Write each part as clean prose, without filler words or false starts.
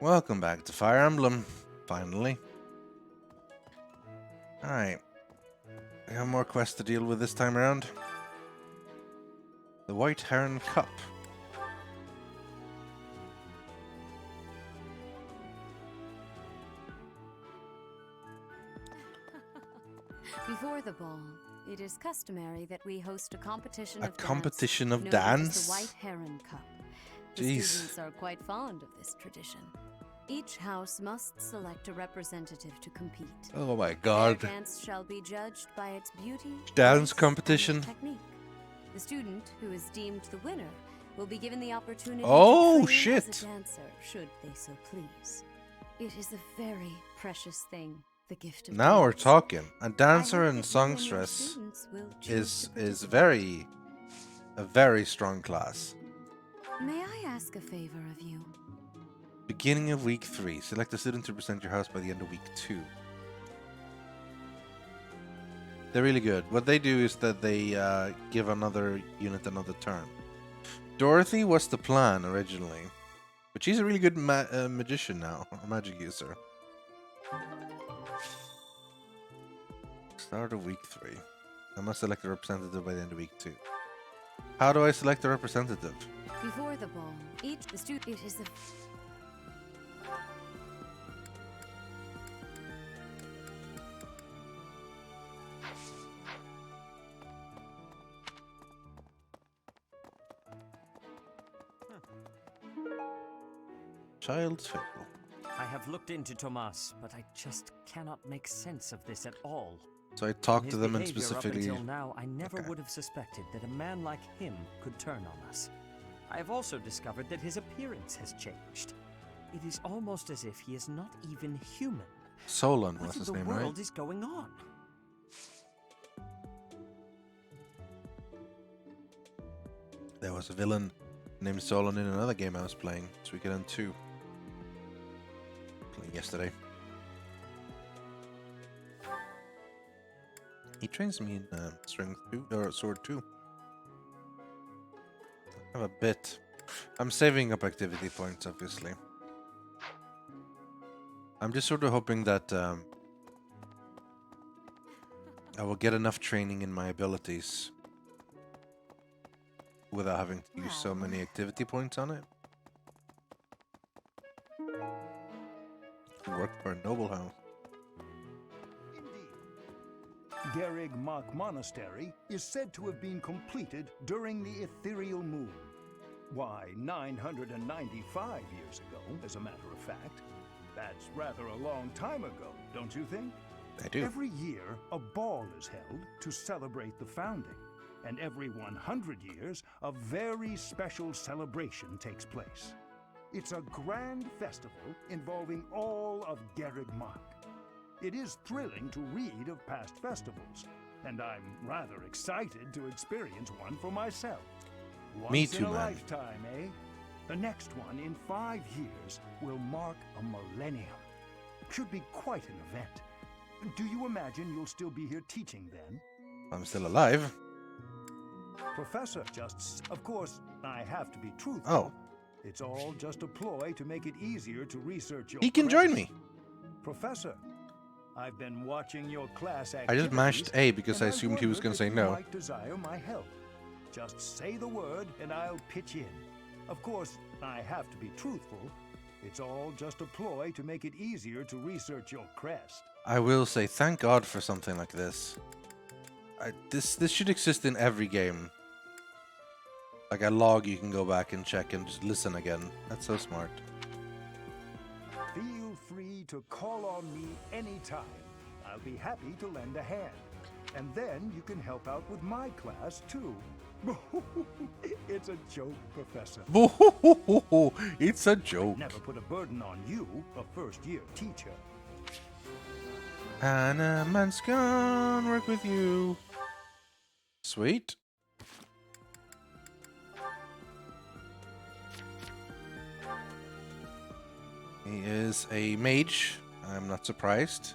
Welcome back to Fire Emblem, finally. Alright, we have more quests to deal with this time around. The White Heron Cup. Before the ball, it is customary that we host a competition of competition dance of known dance? as the White Heron Cup. The Jeez. students are quite fond of this tradition. Each house must select a representative to compete. Oh my god. Their dance shall be judged by its beauty, Dance grace, competition. and technique. The student who is deemed the winner will be given the opportunity Oh, to train shit. as a dancer, should they so please. It is a very precious thing, the gift of Now we're dance. talking. A dancer I hope in that you and your songstress students will choose to is participate. a very strong class. May I ask a favor of you? Beginning of week 3. Select a student to represent your house by the end of week 2. They're really good. What they do is that they give another unit another turn. Dorothy was the plan originally, but she's a really good magician now, or magic user. Start of week 3. I must select a representative by the end of week 2. How do I select a representative? Before the ball, the student it is a Child's Fable. I have looked into Tomas, but I just cannot make sense of this at all. So I talked His to them and behavior specifically... Up until now, I never Okay. would have suspected that a man like him could turn on us. I have also discovered that his appearance has changed. It is almost as if he is not even human. Solon What was in his the name, world right? is going on? There was a villain named Solon in another game I was playing, Suikoden 2. Playing yesterday. He trains me in Strength 2, or Sword 2. I have a bit. I'm saving up activity points, obviously. I'm just sort of hoping that I will get enough training in my abilities without having to use so many activity points on it. Work for a noble house. Garrig Mach Monastery is said to have been completed during the ethereal moon. Why, 995 years ago, as a matter of fact. That's rather a long time ago, don't you think? I do. Every year, a ball is held to celebrate the founding. And every 100 years, a very special celebration takes place. It's a grand festival involving all of Garrig Mach. It is thrilling to read of past festivals, and I'm rather excited to experience one for myself. Me Once too, in a man. lifetime, eh? The next one in 5 years will mark a millennium. Should be quite an event. Do you imagine you'll still be here teaching then? I'm still alive. Professor, of course, I have to be truthful. Oh. It's all just a ploy to make it easier to research your He can join crest. me. Professor, I've been watching your class I activities. just mashed A because I and assumed he was wondered going to if say you no. might desire my help. Just say the word and I'll pitch in. Of course, I have to be truthful. It's all just a ploy to make it easier to research your crest. I will say thank God for something like this. This should exist in every game. Like a log you can go back and check and just listen again. That's so smart. Feel free to call on me anytime. I'll be happy to lend a hand. And then you can help out with my class, too. It's a joke, Professor. It's a joke. Never put a burden on you, a first-year teacher. Hannah Man's gonna work with you. Sweet. He is a mage. I'm not surprised.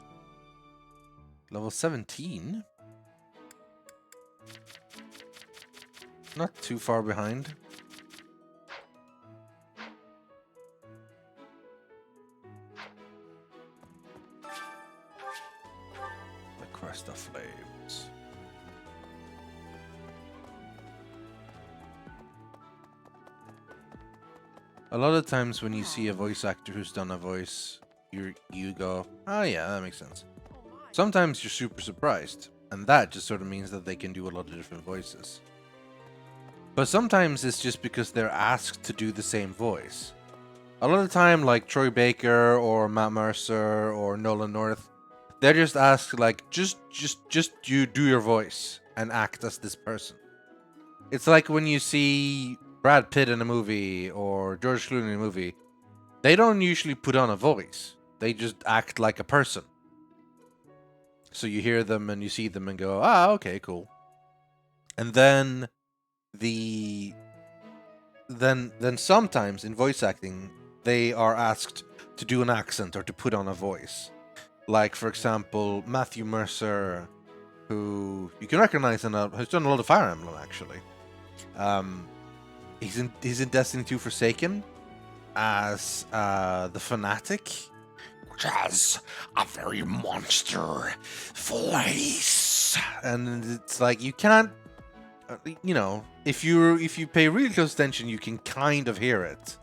Level 17. Not too far behind. Crest of Flames. A lot of times when you see a voice actor who's done a voice, you go, oh yeah, that makes sense. Sometimes you're super surprised, and that just sort of means that they can do a lot of different voices. But sometimes it's just because they're asked to do the same voice. A lot of the time, like Troy Baker or Matt Mercer or Nolan North, they're just asked like, just you do your voice and act as this person. It's like when you see Brad Pitt in a movie or George Clooney in a movie, they don't usually put on a voice. They just act like a person. So you hear them and you see them and go, ah, okay, cool. And then then sometimes in voice acting, they are asked to do an accent or to put on a voice. Like, for example, Matthew Mercer, who you can recognize has done a lot of Fire Emblem, actually. He's in Destiny 2 Forsaken as the Fanatic, which has a very monster voice. And it's like, you can't, you know, if you pay really close attention, you can kind of hear it.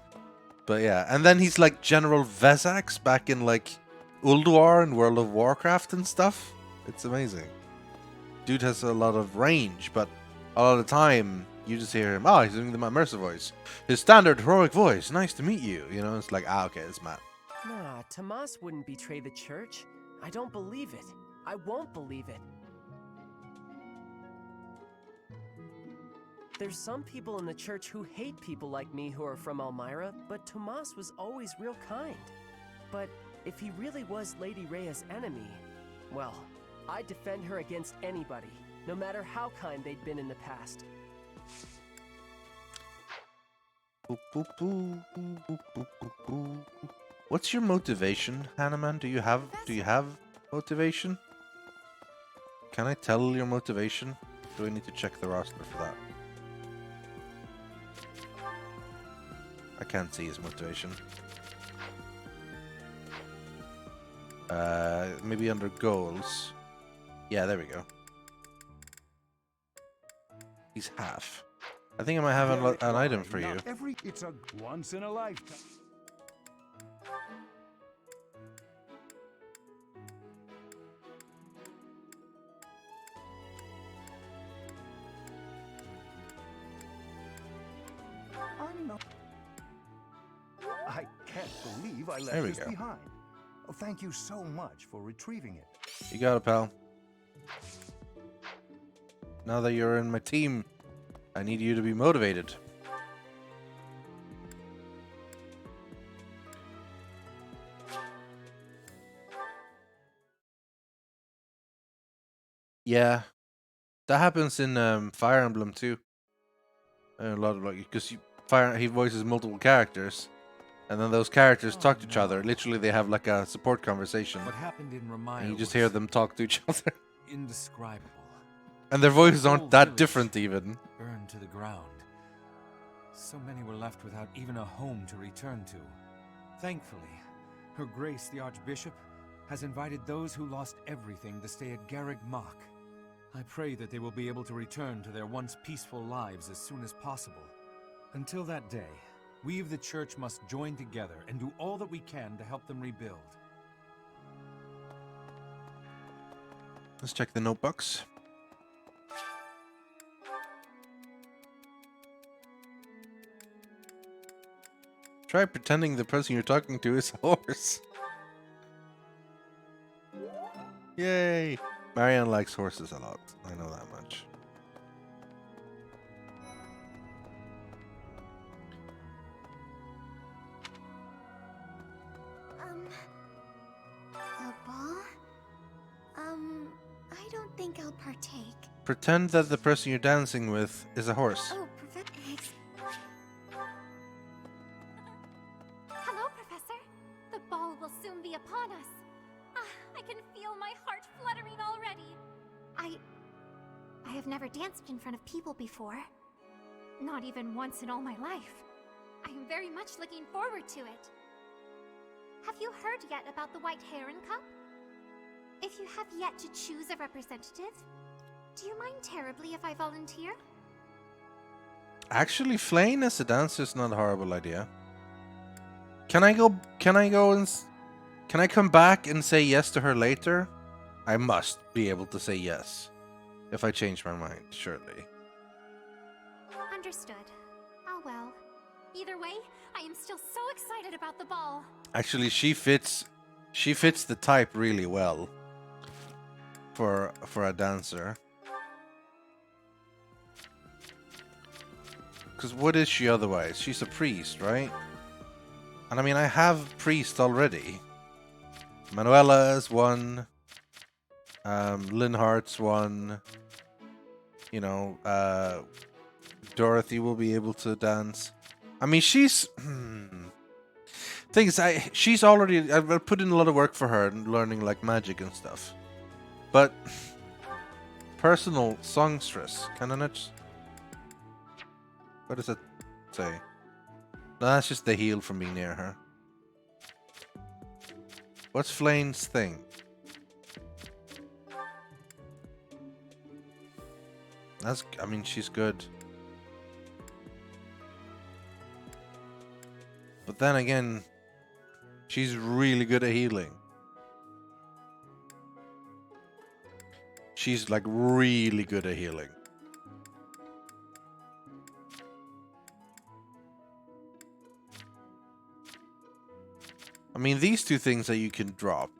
But yeah, and then he's like General Vezax back in like Ulduar and World of Warcraft and stuff. It's amazing. Dude has a lot of range, but a lot of the time you just hear him, oh, he's doing the Matt Mercer voice. His standard heroic voice, nice to meet you. You know, it's like, ah, okay, it's Matt. Nah, Tomas wouldn't betray the church. I don't believe it. I won't believe it. There's some people in the church who hate people like me who are from Elmira, but Tomas was always real kind. But if he really was Lady Rhea's enemy, well, I'd defend her against anybody, no matter how kind they'd been in the past. What's your motivation, Hanneman? Do you have motivation? Can I tell your motivation? Do I need to check the roster for that? I can't see his motivation. Maybe under goals. Yeah, there we go. He's half. I think I might have an item for you. It's a once in a lifetime. I can't believe I left this behind. Oh, thank you so much for retrieving it. You got it, pal. Now that you're in my team, I need you to be motivated. Yeah, that happens in Fire Emblem too. A lot of because he voices multiple characters, and then those characters talk to each other. Literally, they have like a support conversation. What happened in Ramaya and you just hear them talk to each other. Indescribable. And their voices aren't that different even. Burned to the ground. So many were left without even a home to return to. Thankfully, Her Grace the Archbishop has invited those who lost everything to stay at Garreg Mach. I pray that they will be able to return to their once peaceful lives as soon as possible. Until that day, we of the Church must join together and do all that we can to help them rebuild. Let's check the notebooks. Try pretending the person you're talking to is a horse. Yay! Marianne likes horses a lot. I know that much. A ball? I don't think I'll partake. Pretend that the person you're dancing with is a horse. Oh, Professor. Hello, Professor. The ball will soon be upon us. I can feel my heart fluttering already. I have never danced in front of people before. Not even once in all my life. I am very much looking forward to it. Have you heard yet about the White Heron Cup? If you have yet to choose a representative, do you mind terribly if I volunteer? Actually, Flane as a dancer is not a horrible idea. Can I go and can I come back and say yes to her later? I must be able to say yes if I change my mind, surely. Understood. Oh well. Either way, I am still so excited about the ball. Actually, she fits the type really well for a dancer. Because what is she otherwise? She's a priest, right? And I mean, I have priest already. Manuela is one. Linhart's one. You know, Dorothy will be able to dance. I mean, she's... she's already... I've put in a lot of work for her and learning, like, magic and stuff. But... Personal songstress. Can I not... What does it say? No, that's just the heal from being near her. What's Flane's thing? I mean, she's good. But then again, she's really good at healing. She's like really good at healing. I mean, these two things that you can drop.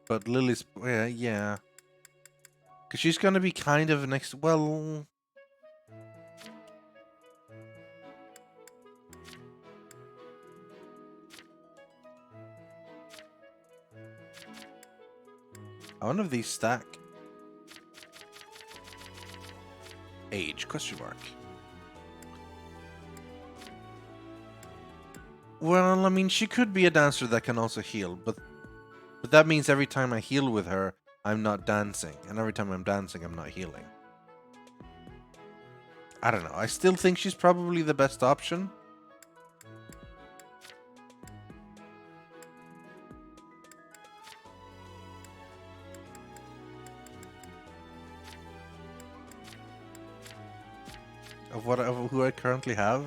But Lily's... yeah. Because she's going to be kind of next... Well... I wonder if these stack. Age, question mark. Well, I mean, she could be a dancer that can also heal, but that means every time I heal with her, I'm not dancing, and every time I'm dancing, I'm not healing. I don't know. I still think she's probably the best option. Of who I currently have.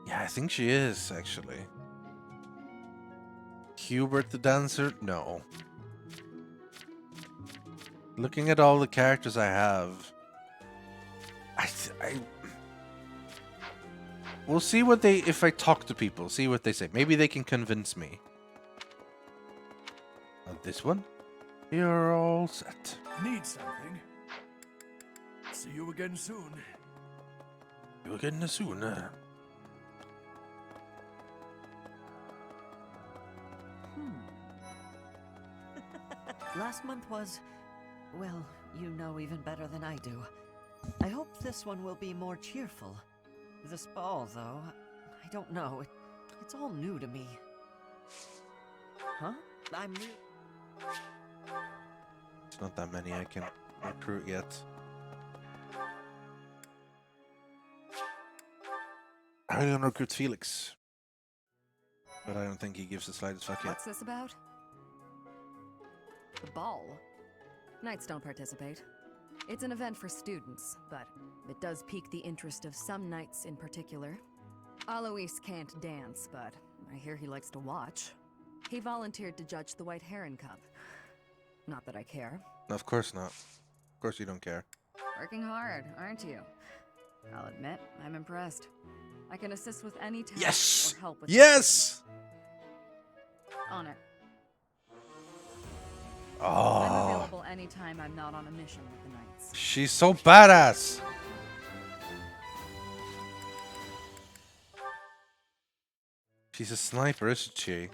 Yeah, I think she is, actually. Hubert the dancer? No. Looking at all the characters I have, we'll see what they, if I talk to people, see what they say. Maybe they can convince me. This one? You're all set. Need something? See you again soon. You again soon. Last month was, well, you know even better than I do. I hope this one will be more cheerful. This ball, though, I don't know. It's all new to me. Huh? I'm new. It's not that many I can recruit yet. I really want to recruit Felix. But I don't think he gives the slightest fuck yet. What's this about? The ball? Knights don't participate. It's an event for students, but it does pique the interest of some knights in particular. Alois can't dance, but I hear he likes to watch. He volunteered to judge the White Heron Cup. Not that I care. Of course not. Of course you don't care. Working hard, aren't you? I'll admit, I'm impressed. I can assist with any task Yes! or help with Yes! On it. I'm Oh, available anytime I'm not on a mission with the Knights. she's so badass. She's a sniper, isn't she?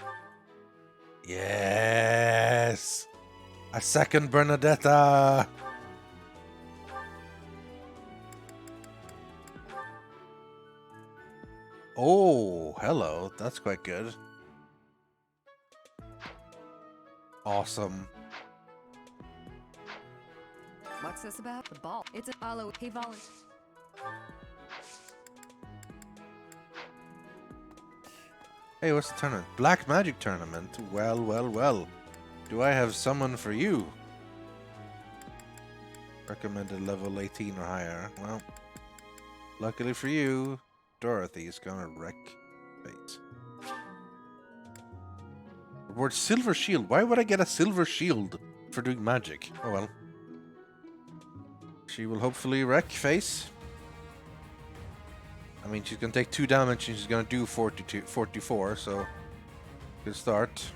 Yes! A second Bernadetta! Oh, hello. That's quite good. Awesome. What's this about? The ball. It's a Alois. He volunteered. Hey, what's the tournament? Black Magic Tournament. Well, well, well. Do I have someone for you? Recommended level 18 or higher. Well, luckily for you, Dorothy is gonna wreck fate. Reward Silver Shield. Why would I get a Silver Shield for doing magic? Oh well. She will hopefully wreck face. I mean, she's gonna take 2 damage and she's gonna do 44, so good start.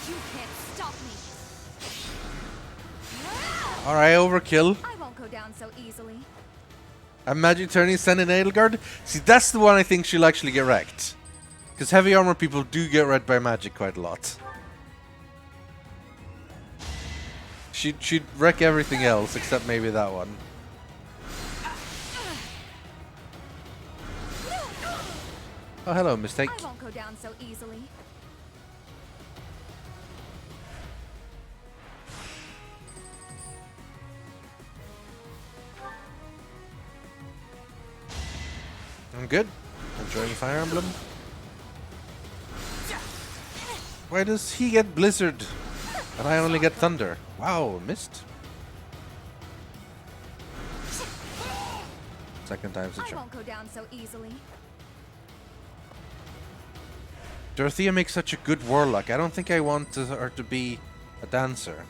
You can't stop me. Alright, overkill. I won't go down so easily. A magic turning send an Edelgard. See, that's the one I think she'll actually get wrecked. Because heavy armor people do get wrecked by magic quite a lot. She'd wreck everything else except maybe that one. Oh, hello, mistake. I won't go down so easily. I'm good. Enjoying Fire Emblem. Why does he get Blizzard and I only get Thunder? Wow, missed. Second time's a I charm. won't go down so easily. Dorothea makes such a good warlock. I don't think I want her to be a dancer.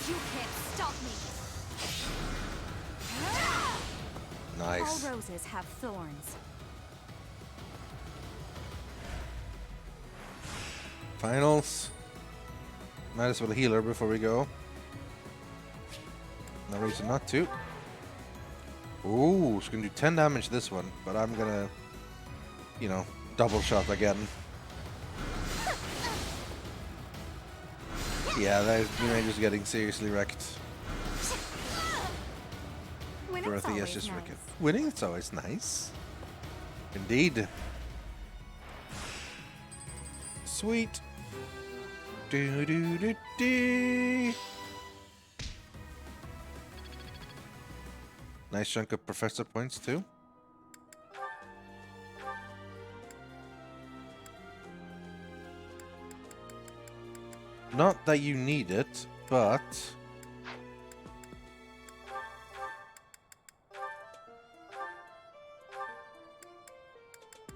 You can't stop me. Nice. All roses have thorns. Finals. Might as well heal her before we go. No reason not to. Ooh, she's gonna do 10 damage this one, but I'm gonna, you know, double shot again. Yeah, that Ranger's getting seriously wrecked. Winning's Dorothea's always just nice. wrecked. Winning, it's always nice. Indeed. Sweet. Do do do do. Nice chunk of professor points too. Not that you need it, but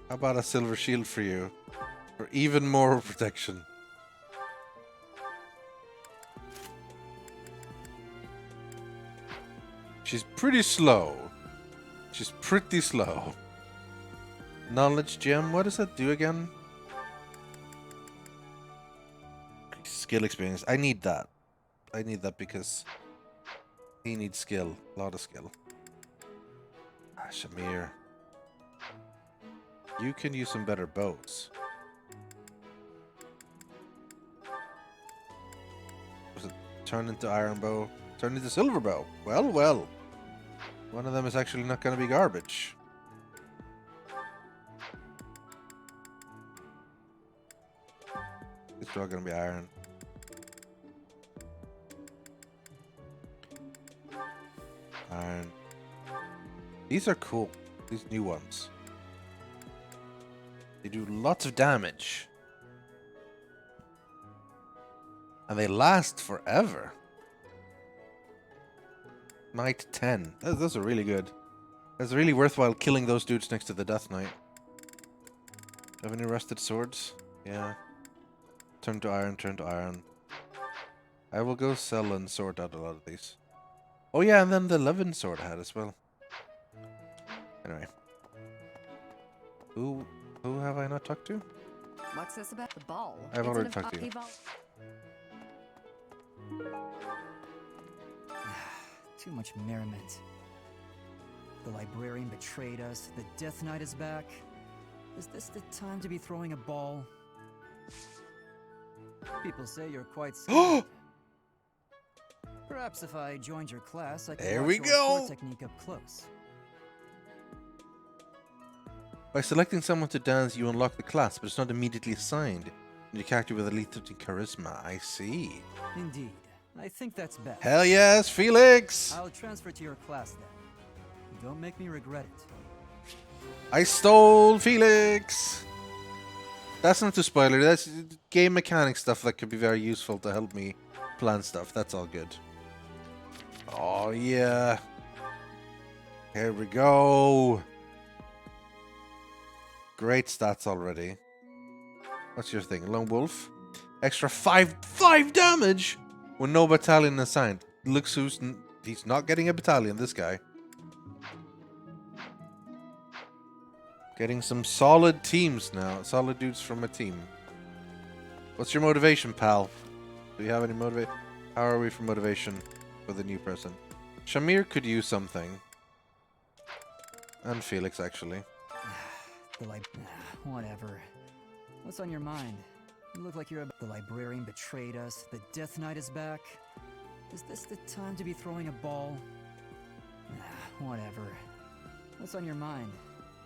how about a silver shield for you? For even more protection. She's pretty slow. She's pretty slow. Knowledge gem, what does that do again? Skill experience. I need that. I need that because he needs skill. A lot of skill. Ah, Shamir. You can use some better bows. Was it turn into iron bow? Turn into silver bow? Well, well. One of them is actually not going to be garbage. It's all going to be iron. Iron. These are cool. These new ones. They do lots of damage. And they last forever. Knight 10. Those are really good. It's really worthwhile killing those dudes next to the Death Knight. Have any rusted swords? Yeah. Turn to iron, turn to iron. I will go sell and sort out a lot of these. Oh yeah, and then the Levin sword I had as well. Anyway. Who have I not talked to? What's this about the ball? I've already talked to you. Too much merriment. The librarian betrayed us. The Death Knight is back. Is this the time to be throwing a ball? People say you're quite skilled. Perhaps if I joined your class, I could There watch we your go. sword technique up close. By selecting someone to dance, you unlock the class, but it's not immediately assigned. And your character with at least 15 charisma. I see. Indeed. I think that's best. Hell yes, Felix! I'll transfer to your class then. Don't make me regret it. I stole Felix! That's not too spoiler. That's game mechanic stuff that could be very useful to help me plan stuff. That's all good. Oh, yeah. Here we go. Great stats already. What's your thing? Lone Wolf? Extra 5 damage with no battalion assigned. Looks who's... He's not getting a battalion, this guy. Getting some solid teams now. Solid dudes from a team. What's your motivation, pal? Do you have any motivation? How are we for motivation for the new person? Shamir could use something. And Felix, actually. Whatever. What's on your mind? You look like you're the librarian betrayed us. The Death Knight is back. Is this the time to be throwing a ball? Whatever. What's on your mind?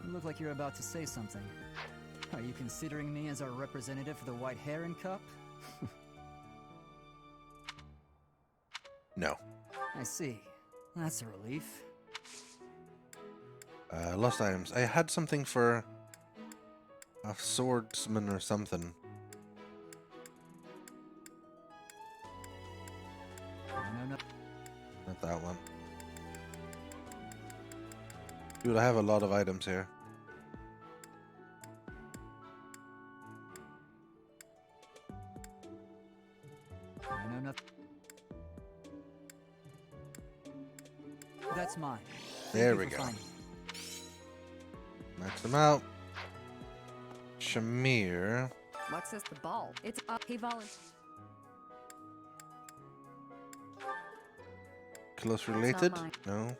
You look like you're about to say something. Are you considering me as our representative for the White Heron Cup? No. I see. That's a relief. Lost items. I had something for a swordsman or something. No. Not that one. Dude, I have a lot of items here. No. That's mine. There we go. Max them out. Shamir. What's this? The ball. It's up. He volunteered. Close related? mine. No.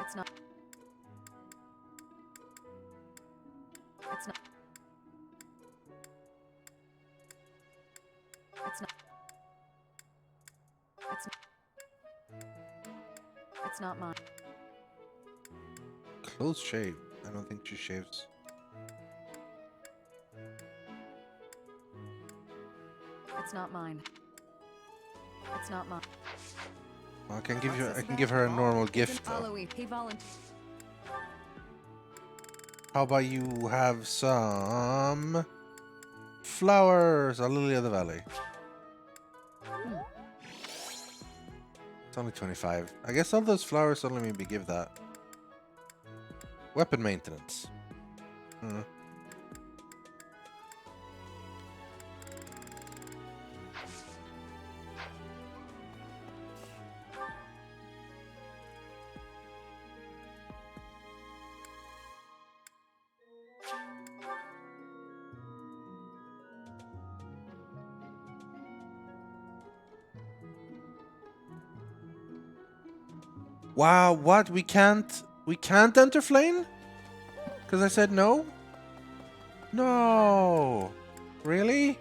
It's not. It's not. It's not. It's not mine. Close shave. I don't think she shaves. It's not mine. It's not mine. Well, I can give her a normal gift though. Aloe. He volunteered. How about you have some flowers? A lily of the valley. It's only 25. I guess all those flowers only maybe give that. Weapon maintenance. Wow, what? We can't enter Flame? Because I said no? No. Really?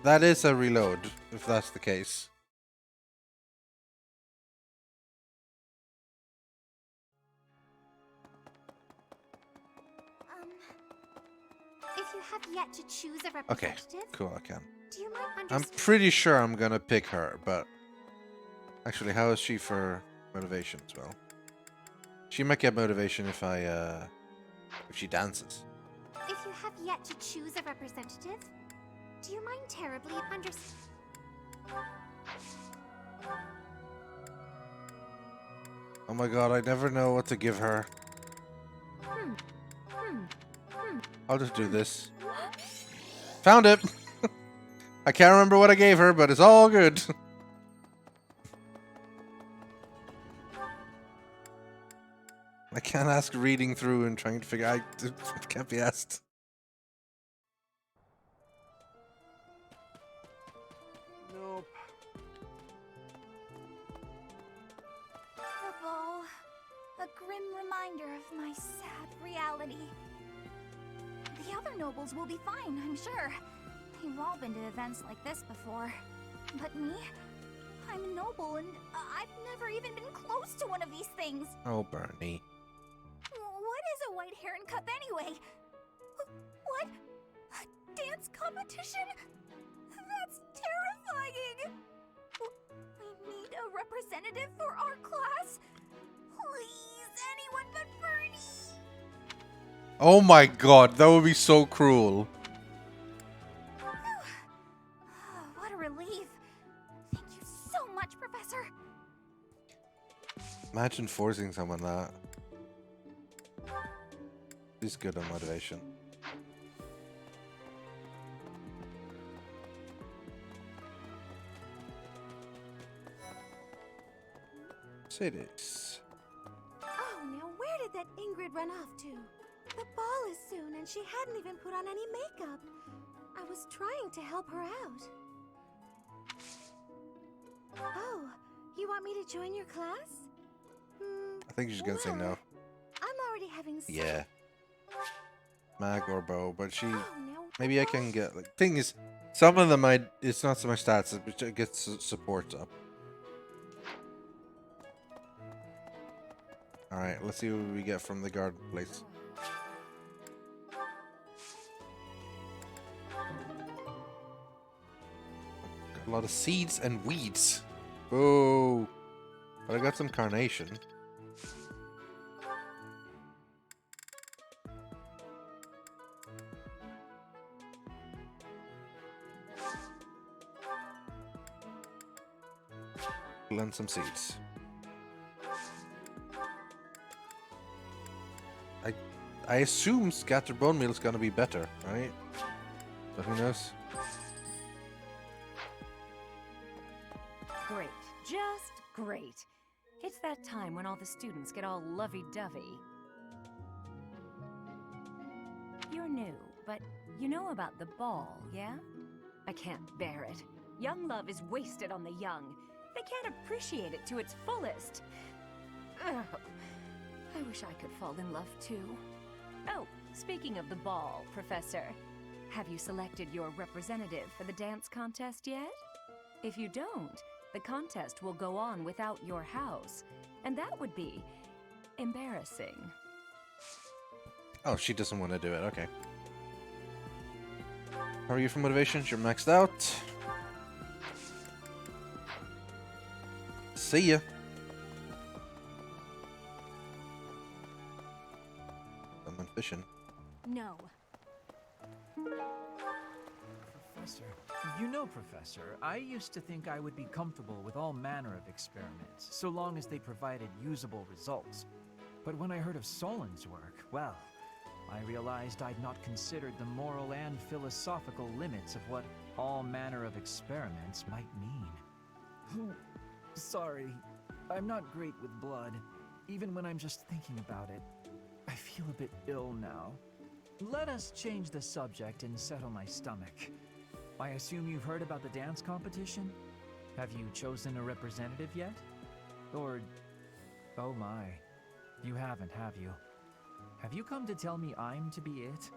That is a reload, if that's the case. If you have yet to choose a Okay, representative, cool, I can. do you mind I'm understanding? pretty sure I'm gonna pick her, but... Actually, how is she for motivation as well? She might get motivation if if she dances. If you have yet to choose a representative, do you mind terribly Oh my god, I never know what to give her. I'll just do this. Found it! I can't remember what I gave her, but it's all good. I can't ask reading through and trying to figure out. I can't be asked. Nope. The ball, a grim reminder of my sad reality. The other nobles will be fine, I'm sure. They've all been to events like this before. But me? I'm noble, and I've never even been close to one of these things. Oh, Bernie. What is a white heron cup anyway? What? A dance competition? That's terrifying! We need a representative for our class? Please, anyone but Bernie! Oh my god, that would be so cruel. What a relief. Thank you so much, Professor. Imagine forcing someone that. He's good on motivation. Cities. Oh, now where did that Ingrid run off to? The ball is soon, and she hadn't even put on any makeup. I was trying to help her out. Oh, you want me to join your class? I think she's gonna say no. I'm already having some... Yeah. Mag or bow, but she... Oh, no. Maybe I can get... Like, thing is, some of them it's not so much stats, it gets support up. Alright, let's see what we get from the garden place. A lot of seeds and weeds. Oh, but I got some carnation. Plant some seeds. I assume scattered bone meal is gonna be better, right? But who knows? Great. Just great. It's that time when all the students get all lovey-dovey. You're new, but you know about the ball, yeah? I can't bear it. Young love is wasted on the young. They can't appreciate it to its fullest. Ugh. I wish I could fall in love too. Oh, speaking of the ball, Professor, have you selected your representative for the dance contest yet? If you don't, the contest will go on without your house, and that would be embarrassing. Oh, she doesn't want to do it. Okay. How are you for motivations? You're maxed out. See ya. Someone fishing. No. Professor. You know, Professor, I used to think I would be comfortable with all manner of experiments, so long as they provided usable results. But when I heard of Solon's work, well, I realized I'd not considered the moral and philosophical limits of what all manner of experiments might mean. Sorry, I'm not great with blood. Even when I'm just thinking about it, I feel a bit ill now. Let us change the subject and settle my stomach. I assume you've heard about the dance competition? Have you chosen a representative yet? Or... oh my, you haven't, have you? Have you come to tell me I'm to be it?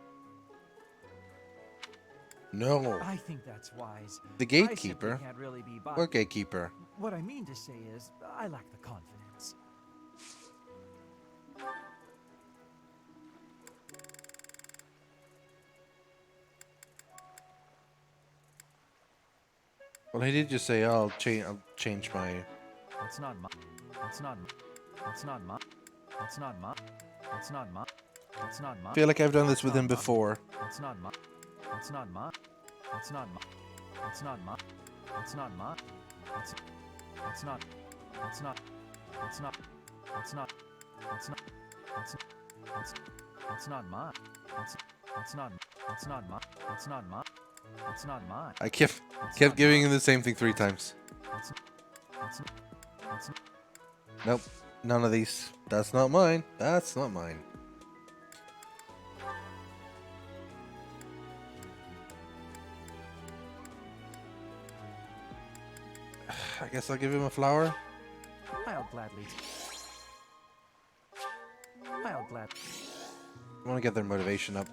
No. I think that's wise. The I gatekeeper? simply can't really be What gatekeeper? What I mean to say is, I lack the confidence. Well, he did just say, I'll change my... That's not my... That's not my... That's not my... That's not my... That's not my... That's not my... I feel like I've done this with him before. That's not my... That's not my... That's not my... That's not my... That's not my... That's... That's not... That's not... That's not... That's not... That's not... That's... That's... That's not my... That's... That's not... That's not my... That's not my... That's not mine. I kept giving him the same thing 3 times. That's Nope, none of these. That's not mine. That's not mine. I guess I'll give him a flower. I'll gladly. I'll gladly. I want to get their motivation up.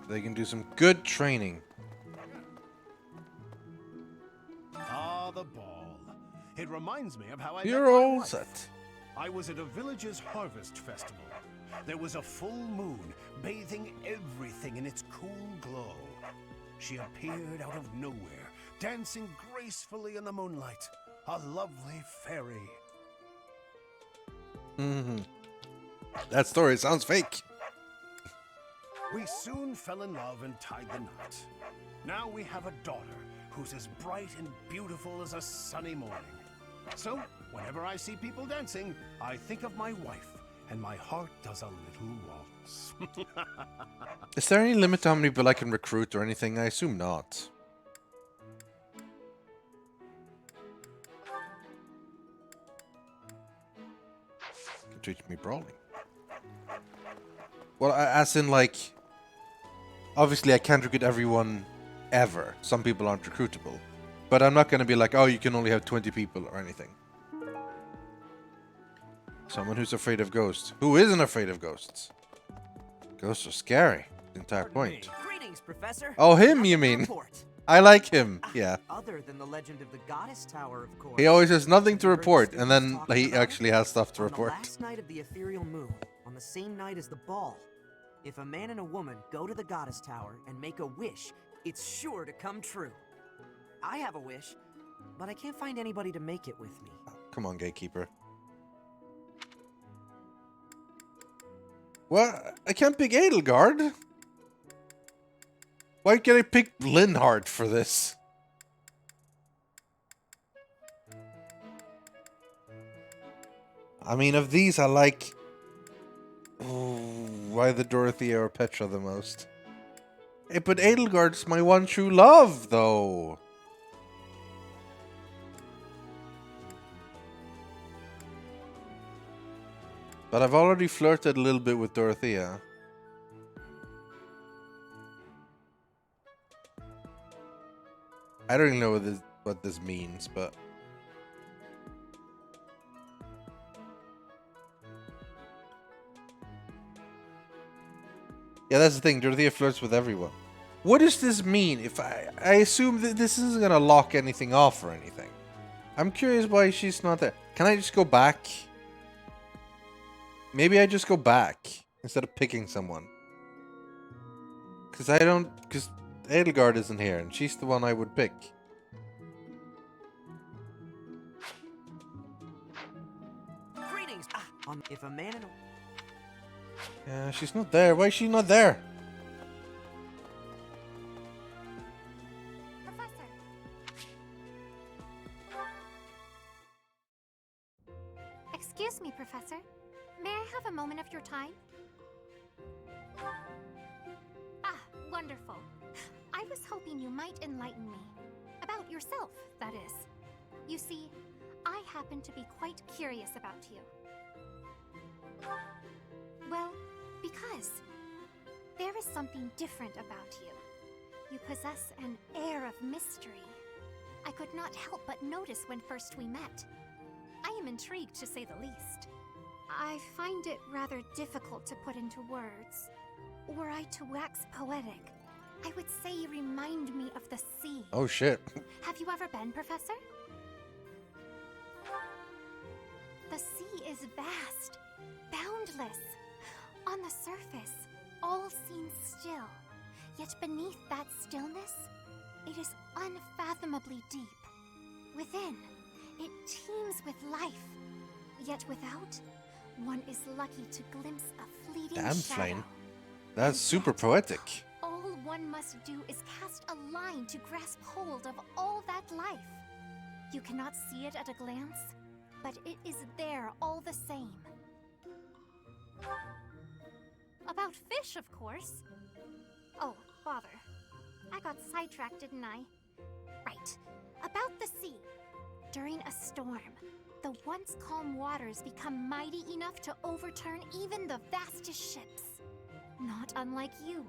They can do some good training. Ah, another ball. It reminds me of how I You're met my all wife. set. I was at a village's harvest festival. There was a full moon, bathing everything in its cool glow. She appeared out of nowhere, dancing gracefully in the moonlight. A lovely fairy. That story sounds fake. We soon fell in love and tied the knot. Now we have a daughter who's as bright and beautiful as a sunny morning. So, whenever I see people dancing, I think of my wife, and my heart does a little waltz. Is there any limit to how many people I can recruit or anything? I assume not. Can teach me brawling. Well, as in, like, obviously I can't recruit everyone ever. Some people aren't recruitable. But I'm not going to be like, oh, you can only have 20 people or anything. Someone who's afraid of ghosts. Who isn't afraid of ghosts? Ghosts are scary. The entire point. Greetings, Professor. Oh, him, you mean? I like him. Yeah. Other than the legend of the Goddess Tower, of course. He always has nothing to report, and then he actually has stuff to report. On the last night of the ethereal moon, on the same night as the ball, if a man and a woman go to the Goddess Tower and make a wish, it's sure to come true. I have a wish, but I can't find anybody to make it with me. Come on, gatekeeper. What? I can't pick Edelgard? Why can't I pick Linhardt for this? I mean, of these, I like... either Dorothea or Petra the most. Hey, but Edelgard's my one true love, though. But I've already flirted a little bit with Dorothea. I don't even know what this means, but... yeah, that's the thing. Dorothea flirts with everyone. What does this mean? If I assume that this isn't gonna lock anything off or anything. I'm curious why she's not there. Can I just go back? Maybe I just go back instead of picking someone. Because Edelgard isn't here, and she's the one I would pick. Greetings. If a man and a... Yeah, she's not there. Why is she not there? Professor. Excuse me, Professor. May I have a moment of your time? Ah, wonderful. I was hoping you might enlighten me. About yourself, that is. You see, I happen to be quite curious about you. Well, because there is something different about you. You possess an air of mystery. I could not help but notice when first we met. I am intrigued, to say the least. I find it rather difficult to put into words. Were I to wax poetic, I would say you remind me of the sea. Oh, shit. Have you ever been, Professor? The sea is vast, boundless. On the surface, all seems still. Yet beneath that stillness, it is unfathomably deep. Within, it teems with life. Yet without, one is lucky to glimpse a fleeting Damn, shadow. Flame. That's super poetic. All one must do is cast a line to grasp hold of all that life. You cannot see it at a glance, but it is there all the same. About fish, of course. Oh, bother. I got sidetracked, didn't I? Right. About the sea. During a storm, the once calm waters become mighty enough to overturn even the vastest ships. Not unlike you.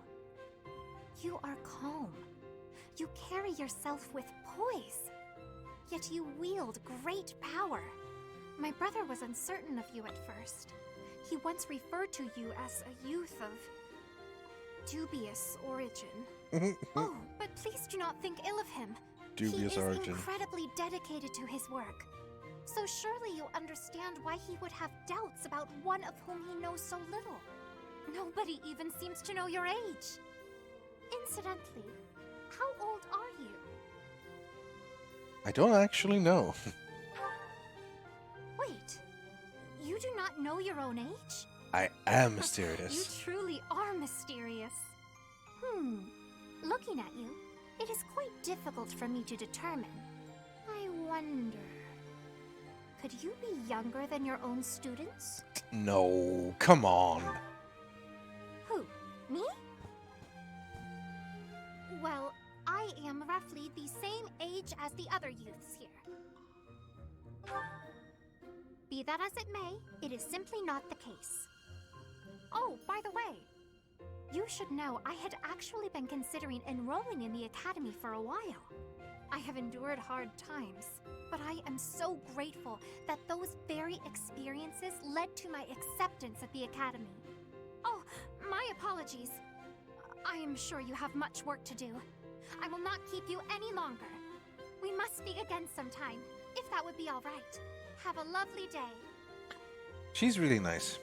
You are calm. You carry yourself with poise. Yet you wield great power. My brother was uncertain of you at first. He once referred to you as a youth of dubious origin. Oh, but please do not think ill of him. Dubious he is origin. incredibly dedicated to his work. So surely you understand why he would have doubts about one of whom he knows so little. Nobody even seems to know your age. Incidentally, how old are you? I don't actually know. Wait, you do not know your own age? I am You mysterious. truly are mysterious. Looking at you, it is quite difficult for me to determine. I wonder... Could you be younger than your own students? No, come on. Who? Me? Well, I am roughly the same age as the other youths here. Be that as it may, it is simply not the case. Oh, by the way, you should know I had actually been considering enrolling in the academy for a while. I have endured hard times, but I am so grateful that those very experiences led to my acceptance at the academy. Oh, my apologies. I am sure you have much work to do. I will not keep you any longer. We must speak again sometime, if that would be all right. Have a lovely day. She's really nice.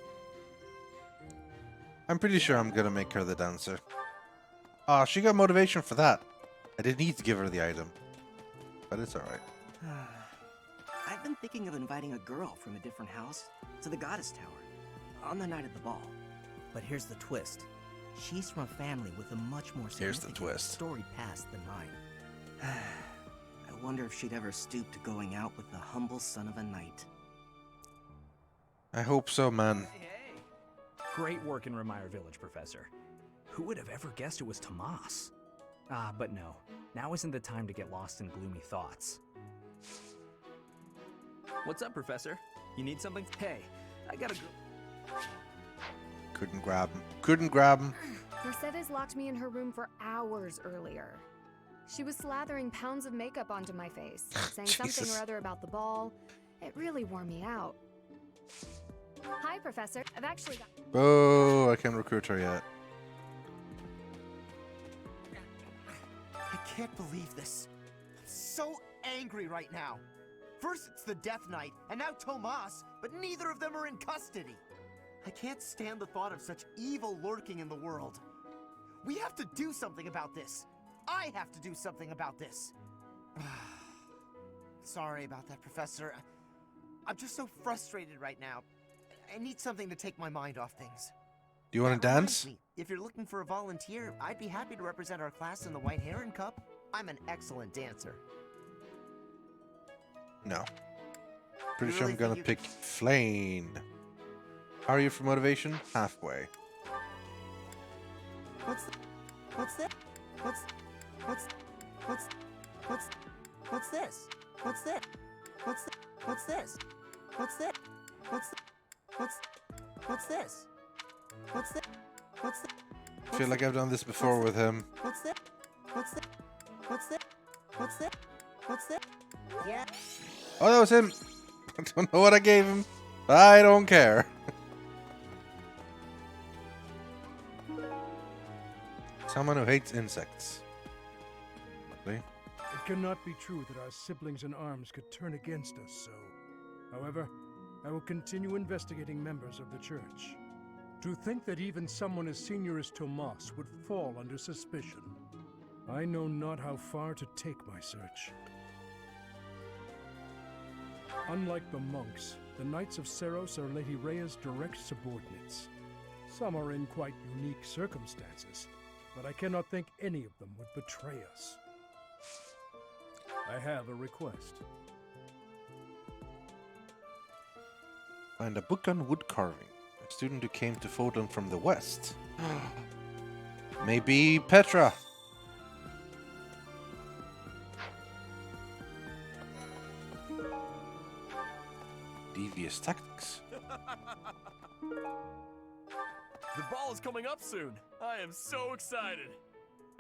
I'm pretty sure I'm gonna make her the dancer. Ah, she got motivation for that. I didn't need to give her the item. But it's alright. I've been thinking of inviting a girl from a different house to the Goddess Tower on the night of the ball. But here's the twist. She's from a family with a much more Here's the significant twist. storied past than mine. I wonder if she'd ever stoop to going out with the humble son of a knight. I hope so, man. Hey. Great work in Remire Village, Professor. Who would have ever guessed it was Tomas? Ah, but no. Now isn't the time to get lost in gloomy thoughts. What's up, Professor? You need something? Hey, I gotta go. Couldn't grab him. Couldn't grab him. Mercedes locked me in her room for hours earlier. She was slathering pounds of makeup onto my face, saying something Jesus. or other about the ball. It really wore me out. Hi, Professor. I've actually got... Oh, I can't recruit her yet. I can't believe this. I'm so angry right now. First it's the Death Knight, and now Tomas, but neither of them are in custody. I can't stand the thought of such evil lurking in the world. We have to do something about this. I have to do something about this. Sorry about that, Professor. I'm just so frustrated right now. I need something to take my mind off things. Do you want to That reminds dance? me, if you're looking for a volunteer, I'd be happy to represent our class in the White Heron Cup. I'm an excellent dancer. No. Pretty You sure really I'm gonna think you pick Flane. How are you for motivation? Halfway. What's this? What's this? What's this? What's this? What's this? What's this? What's this? What's this? What's this? What's this? I feel like I've done this before with him. What's this? What's this? What's this? What's this? What's this? Yeah. Oh, that was him. I don't know what I gave him. I don't care. Someone who hates insects. Lovely. It cannot be true that our siblings in arms could turn against us so. However, I will continue investigating members of the church. To think that even someone as senior as Tomas would fall under suspicion. I know not how far to take my search. Unlike the monks, the Knights of Seros are Lady Rhea's direct subordinates. Some are in quite unique circumstances, but I cannot think any of them would betray us. I have a request. Find a book on wood carving. A student who came to Fodlan from the west. Maybe Petra. Devious tactics. The ball is coming up soon. I am so excited.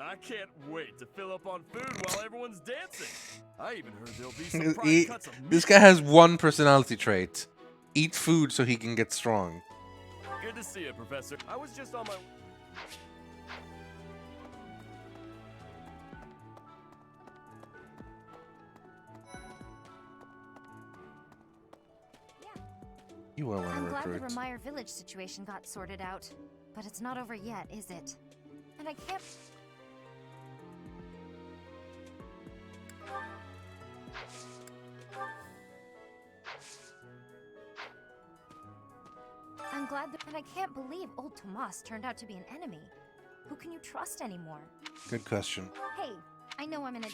I can't wait to fill up on food while everyone's dancing. I even heard there'll be some prime cuts of meat. This guy has one personality trait. Eat food so he can get strong. Good to see you, Professor. I was just on my... You are one I'm of glad the recruits. Remire Village situation got sorted out, but it's not over yet, is it? And I can't... I'm glad that I can't believe old Tomas turned out to be an enemy. Who can you trust anymore? Good question. Hey, I know I'm in a...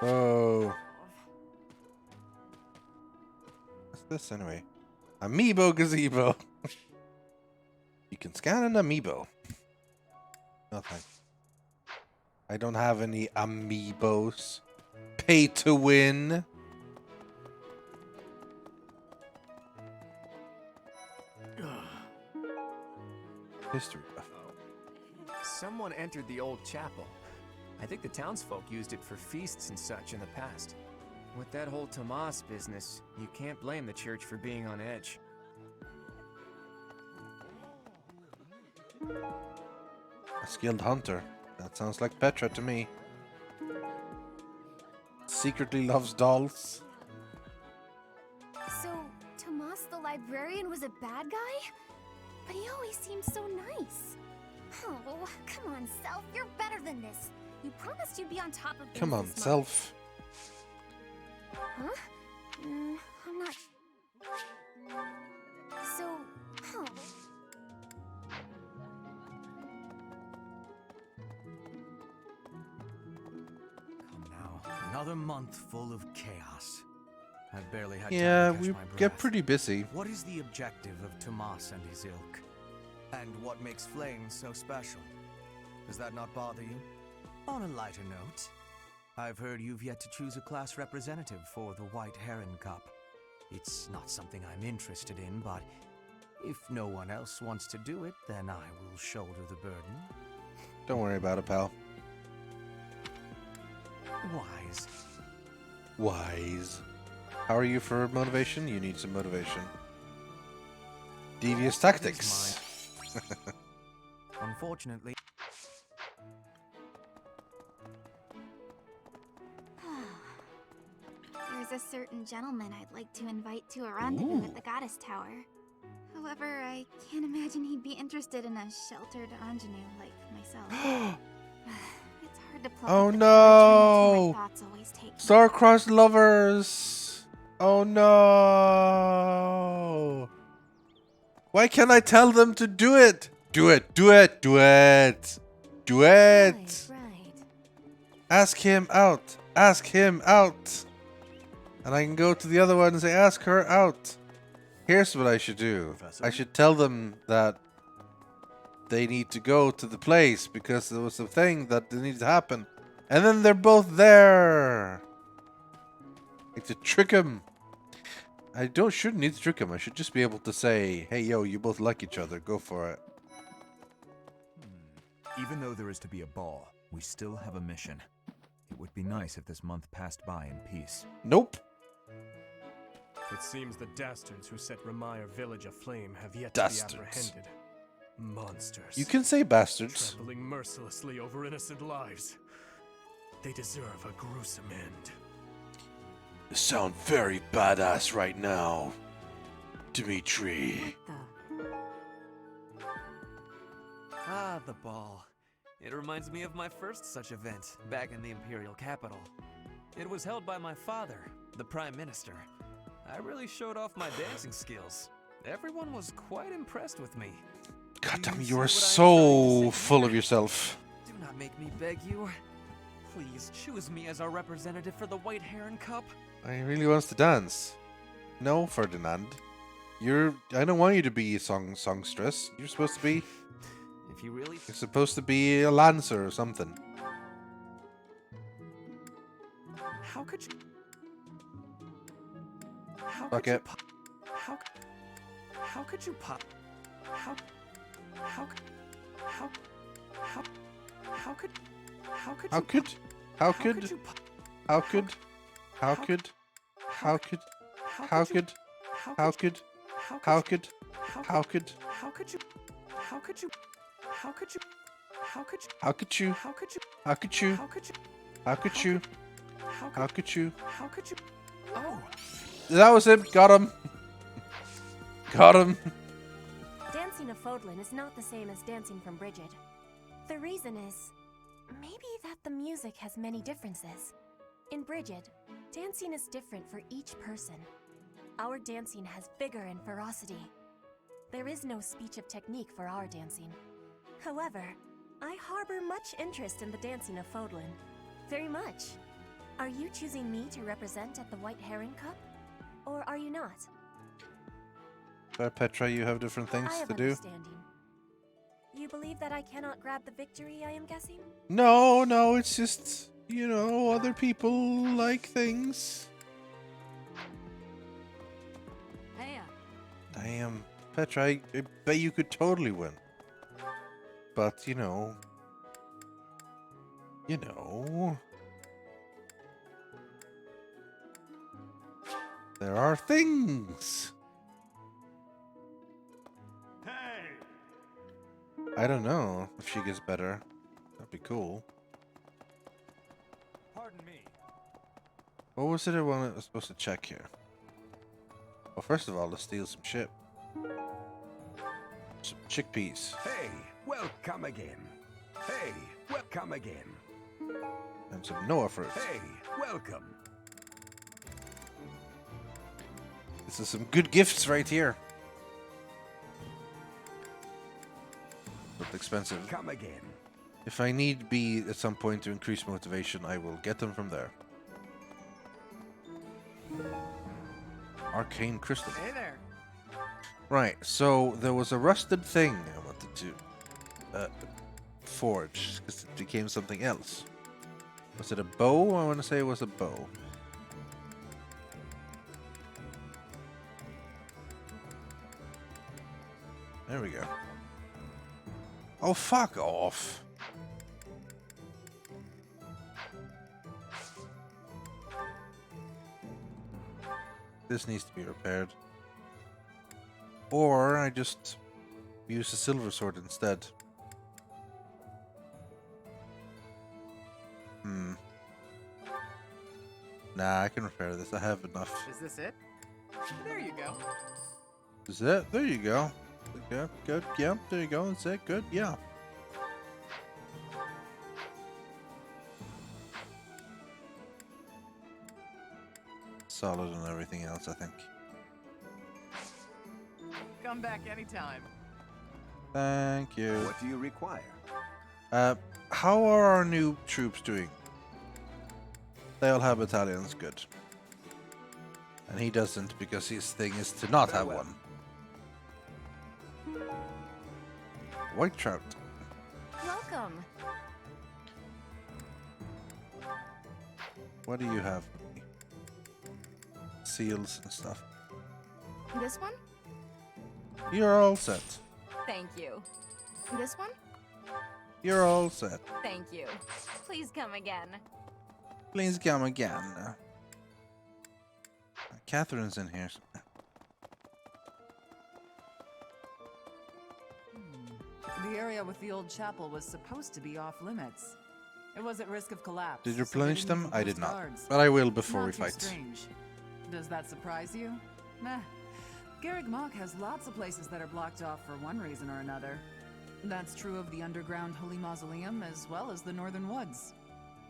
Oh. What's this anyway? Amiibo gazebo. You can scan an amiibo. No thanks. I don't have any amiibos. Pay to win. History buff. Someone entered the old chapel. I think the townsfolk used it for feasts and such in the past. With that whole Tomas business, you can't blame the church for being on edge. A skilled hunter. That sounds like Petra to me. Secretly loves dolls. So, Tomas the librarian was a bad guy? But he always seemed so nice. Oh, come on, Self. You're better than this. You promised you'd be on top of things Come on, this month. Self. Huh? I'm not... So... Oh. Come now. Another month full of chaos. I've barely had Yeah, time to catch we my breath. get pretty busy. What is the objective of Tomas and his ilk? And what makes Flame so special? Does that not bother you? On a lighter note, I've heard you've yet to choose a class representative for the White Heron Cup. It's not something I'm interested in, but if no one else wants to do it, then I will shoulder the burden. Don't worry about it, pal. Wise. Wise. How are you for motivation? You need some motivation. Devious tactics. Unfortunately. There's a certain gentleman I'd like to invite to a rendezvous at the Goddess Tower. However, I can't imagine he'd be interested in a sheltered ingenue like myself. It's hard to plug Oh up the courage when no! the two my thoughts always take me. Star-crossed lovers! Oh no! Why can't I tell them to do it? Do it, do it, do it! Do it! Right. Ask him out! Ask him out! And I can go to the other one and say, ask her out. Here's what I should do. Professor? I should tell them that they need to go to the place because there was a thing that needs to happen. And then they're both there. Like to trick them. I shouldn't need to trick them. I should just be able to say, hey, yo, you both like each other. Go for it. Even though there is to be a ball, we still have a mission. It would be nice if this month passed by in peace. Nope. It seems the dastards who set Remire Village aflame have yet Dastards. to be apprehended. Monsters. You can say bastards. Trampling mercilessly over innocent lives. They deserve a gruesome end. You sound very badass right now, Dimitri. Ah, the ball. It reminds me of my first such event, back in the Imperial capital. It was held by my father, the Prime Minister. I really showed off my dancing skills. Everyone was quite impressed with me. God damn, Do you are see what I'm so trying to say full here? of yourself. Do not make me beg you. Please choose me as our representative for the White Heron Cup. He really wants to dance. No, Ferdinand. I don't want you to be a songstress. You're supposed to be... If you really... You're supposed to be a lancer or something. How could you... How Fuck could you it. How could you pop? How could How could? How could How could? How could How could? How could? How could? How could? How could? How could? How could you How could you? How could you How could you How could you? How could you How could you? How could you How could you? How could you How could you? How could How could you? How could you Oh, That was him. Got him. Got him. Dancing of Fodlan is not the same as dancing from Brigid. The reason is maybe that the music has many differences. In Brigid, dancing is different for each person. Our dancing has vigor and ferocity. There is no speech of technique for our dancing. However, I harbor much interest in the dancing of Fodlan. Very much. Are you choosing me to represent at the White Heron Cup? Or are you not? Petra, you have different things I have to do? understanding. You believe that I cannot grab the victory, I am guessing? No, no, it's just, you know, other people like things. Damn. Petra, I bet you could totally win. But, you know... There are things! I don't know if she gets better. That'd be cool. Pardon me. What was it I was supposed to check here? Well, first of all, let's steal some shit. Some chickpeas. Hey, welcome again. Hey, welcome again. And some Noah fruit. Hey, welcome. This is some good gifts right here. But expensive. Come again. If I need be at some point to increase motivation, I will get them from there. Arcane crystal. Hey there. Right, so there was a rusted thing I wanted to forge, because it became something else. Was it a bow? I want to say it was a bow. There we go. Oh, fuck off. This needs to be repaired. Or I just use a silver sword instead. Nah, I can repair this. I have enough. Is this it? There you go. Is that? There you go. Yeah, good. Yeah, there you go. That's it. Good. Yeah. Solid on everything else, I think. Come back anytime. Thank you. What do you require? How are our new troops doing? They all have battalions, good. And he doesn't because his thing is to not have one. White trout. Welcome. What do you have? Seals and stuff. This one? You're all set. Thank you. This one? You're all set. Thank you. Please come again. Please come again. Catherine's in here. The area with the old chapel was supposed to be off limits. It was at risk of collapse. Did you so they replenish didn't them? even I post did not. guards. But I will before Not we too fight. Strange. Does that surprise you? Meh. Garreg Mach has lots of places that are blocked off for one reason or another. That's true of the underground Holy Mausoleum as well as the Northern Woods.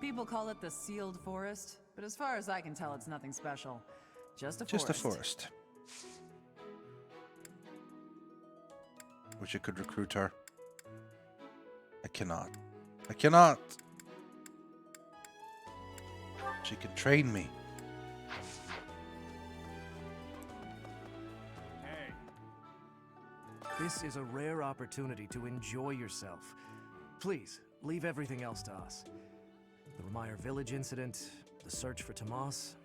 People call it the Sealed Forest, but as far as I can tell, it's nothing special. Just a forest. Just a forest. Wish I could recruit her. I cannot. I cannot! She can train me. This is a rare opportunity to enjoy yourself. Please, leave everything else to us. The Remire Village incident, the search for Tomas,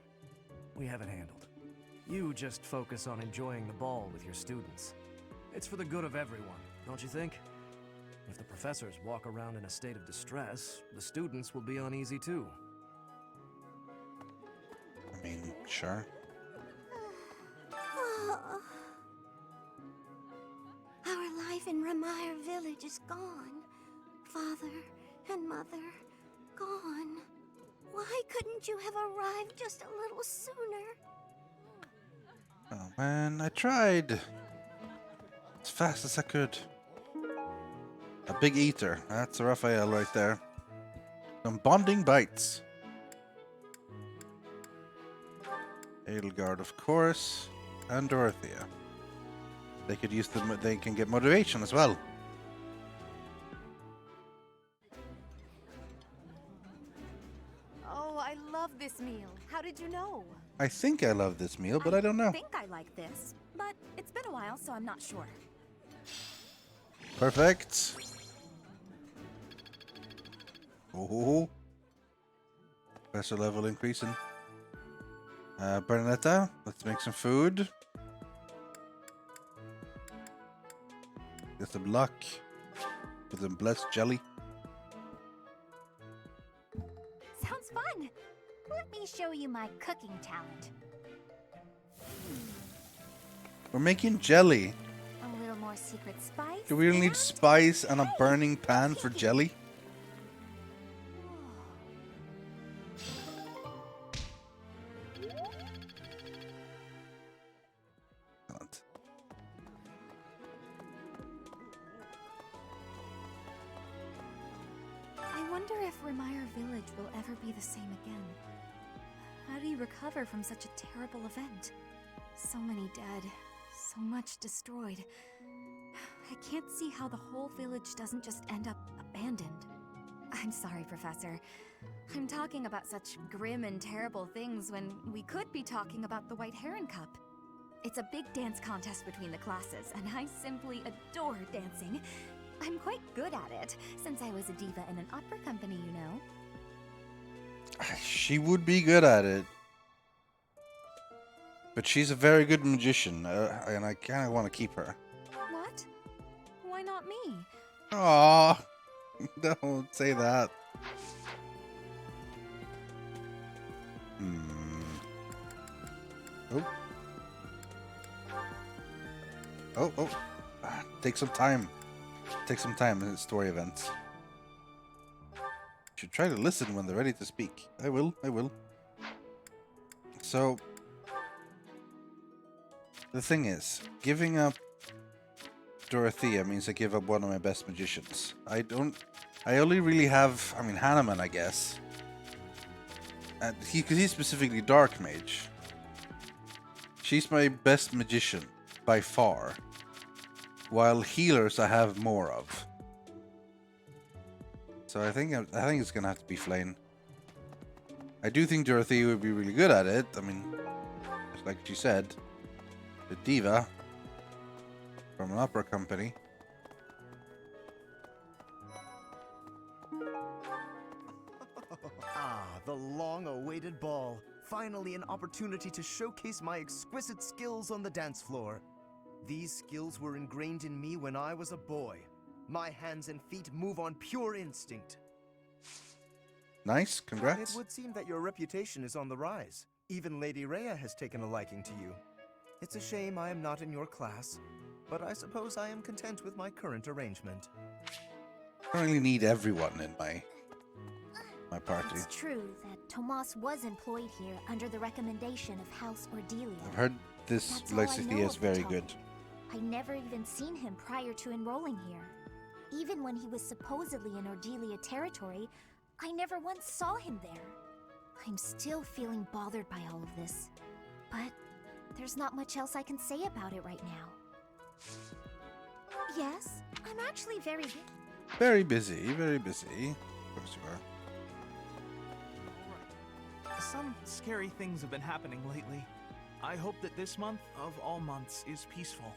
we have it handled. You just focus on enjoying the ball with your students. It's for the good of everyone, don't you think? If the professors walk around in a state of distress, the students will be uneasy too. I mean, sure. Our life in Remire Village is gone. Father and Mother, gone. Why couldn't you have arrived just a little sooner? Oh man, I tried. as fast as I could. A big eater. That's Raphael right there. Some bonding bites. Edelgard, of course, and Dorothea. They could use the. They can get motivation as well. Oh, I love this meal. How did you know? I think I love this meal, but I don't know. I think I like this, but it's been a while, so I'm not sure. Perfect. Oh, Professor level increasing. Bernetta, let's make some food. Get some luck. With some blessed jelly. Sounds fun. Let me show you my cooking talent. We're making jelly. A little more secret spice. Do we really need spice and a burning pan for jelly? I wonder if Remire Village will ever be the same again. How do you recover from such a terrible event? So many dead, so much destroyed. I can't see how the whole village doesn't just end up abandoned. I'm sorry, Professor. I'm talking about such grim and terrible things when we could be talking about the White Heron Cup. It's a big dance contest between the classes, and I simply adore dancing. I'm quite good at it, since I was a diva in an opera company, you know. She would be good at it. But she's a very good magician, and I kind of want to keep her. What? Why not me? Aww. Don't say that. Oh. Oh. Take some time. Take some time in story events. Should try to listen when they're ready to speak. I will. So, the thing is, giving up Dorothea means I give up one of my best magicians. I only really have, Hanneman, I guess. And because he's specifically Dark Mage. She's my best magician, by far. While healers I have more of. So I think it's gonna have to be Flame. I do think Dorothea would be really good at it. Just like she said, the diva from an opera company. The long-awaited ball. Finally an opportunity to showcase my exquisite skills on the dance floor. These skills were ingrained in me when I was a boy. My hands and feet move on pure instinct. Nice, congrats. It would seem that your reputation is on the rise. Even Lady Rhea has taken a liking to you. It's a shame I am not in your class, but I suppose I am content with my current arrangement. I don't really need everyone in my party. It's true that Tomas was employed here under the recommendation of House Ordelia. I've heard this Lexithea is very good. I never even seen him prior to enrolling here. Even when he was supposedly in Ordelia territory, I never once saw him there. I'm still feeling bothered by all of this. But there's not much else I can say about it right now. Yes, I'm actually very busy. Very busy, very busy. Of course you are. Some scary things have been happening lately. I hope that this month, of all months, is peaceful.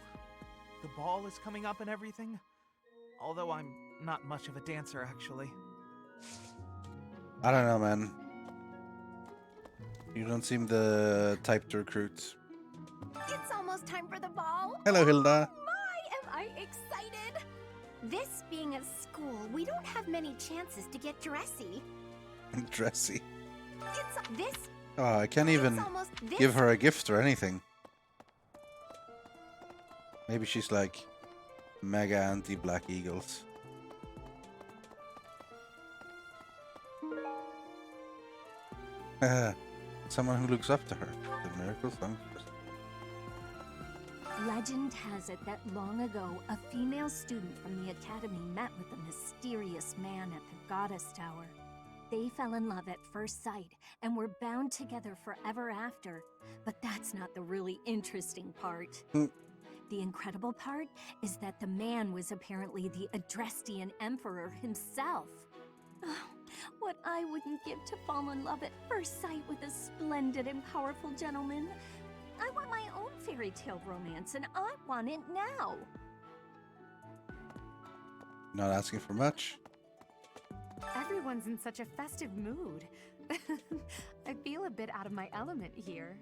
The ball is coming up and everything. Although I'm not much of a dancer, actually. I don't know, man. You don't seem the type to recruit. It's almost time for the ball. Hello, Hilda. My, am I excited! This being a school, we don't have many chances to get dressy. Dressy. It's this. Oh, I can't even give her a gift or anything. Maybe she's like mega anti-Black Eagles. Someone who looks up to her. The miracle song. Legend has it that long ago, a female student from the academy met with a mysterious man at the Goddess Tower. They fell in love at first sight and were bound together forever after. But that's not the really interesting part. The incredible part is that the man was apparently the Adrestian Emperor himself. Oh, what I wouldn't give to fall in love at first sight with a splendid and powerful gentleman. I want my own fairy tale romance, and I want it now. Not asking for much. Everyone's in such a festive mood. I feel a bit out of my element here.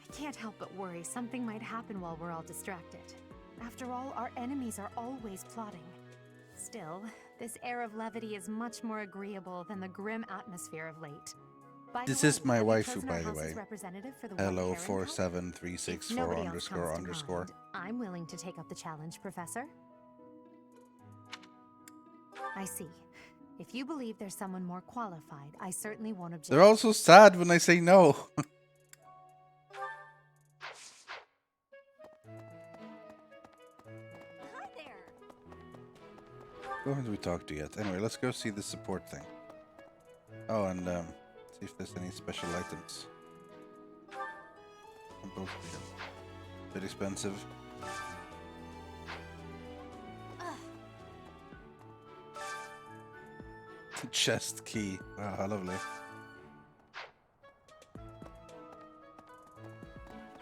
I can't help but worry something might happen while we're all distracted. After all, our enemies are always plotting. Still, this air of levity is much more agreeable than the grim atmosphere of late. This is my waifu, by the way. Hello, 47364 ___. I'm willing to take up the challenge, Professor. I see. If you believe there's someone more qualified, I certainly won't object. They're also sad when I say no. Hi there. Who haven't we talked to yet? Anyway, let's go see the support thing. Oh, and see if there's any special items. On both of them. Bit expensive. Chest key. Wow, how lovely.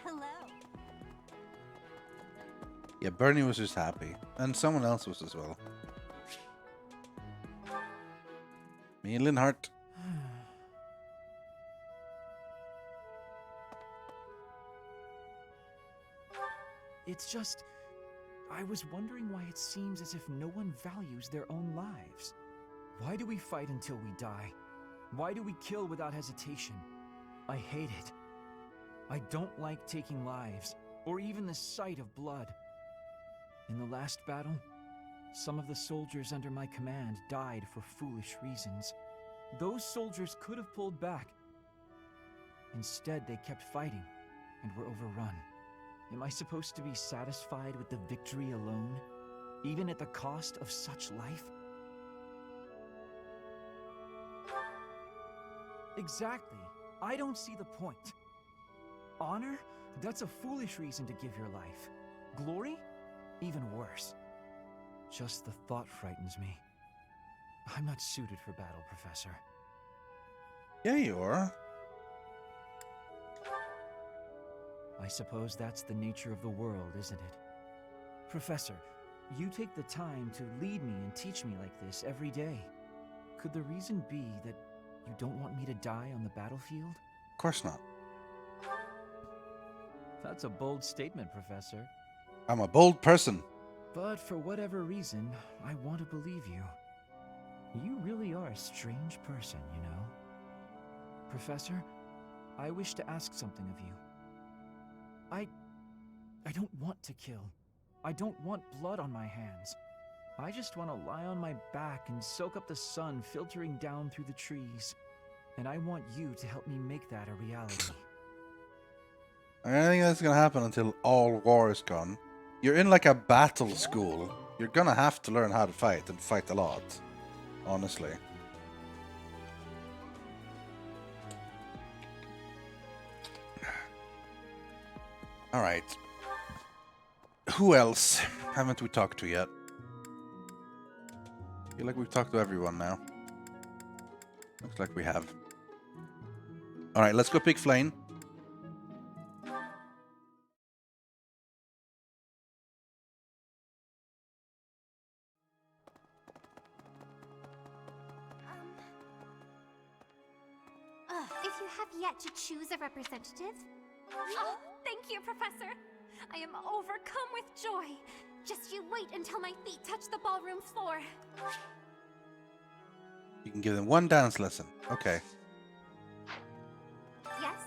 Hello. Yeah, Bernie was just happy. And someone else was as well. Me and Linhart. It's just... I was wondering why it seems as if no one values their own lives. Why do we fight until we die? Why do we kill without hesitation? I hate it. I don't like taking lives, or even the sight of blood. In the last battle, some of the soldiers under my command died for foolish reasons. Those soldiers could have pulled back. Instead, they kept fighting, and were overrun. Am I supposed to be satisfied with the victory alone, even at the cost of such life? Exactly. I don't see the point. Honor? That's a foolish reason to give your life. Glory? Even worse. Just the thought frightens me. I'm not suited for battle, Professor. Yeah, you are. I suppose that's the nature of the world, isn't it? Professor, you take the time to lead me and teach me like this every day. Could the reason be that you don't want me to die on the battlefield? Of course not. That's a bold statement, Professor. I'm a bold person. But for whatever reason, I want to believe you. You really are a strange person, you know. Professor, I wish to ask something of you. I don't want to kill. I don't want blood on my hands. I just want to lie on my back and soak up the sun filtering down through the trees. And I want you to help me make that a reality. I don't think that's gonna happen until all war is gone. You're in like a battle school. You're gonna have to learn how to fight and fight a lot. Honestly. Alright. Who else haven't we talked to yet? I feel like we've talked to everyone now. Looks like we have. Alright, let's go pick Flame. If you have yet to choose a representative... Oh, thank you, Professor. I am overcome with joy. Just you wait until my feet touch the ballroom floor. You can give them one dance lesson. Okay. Yes?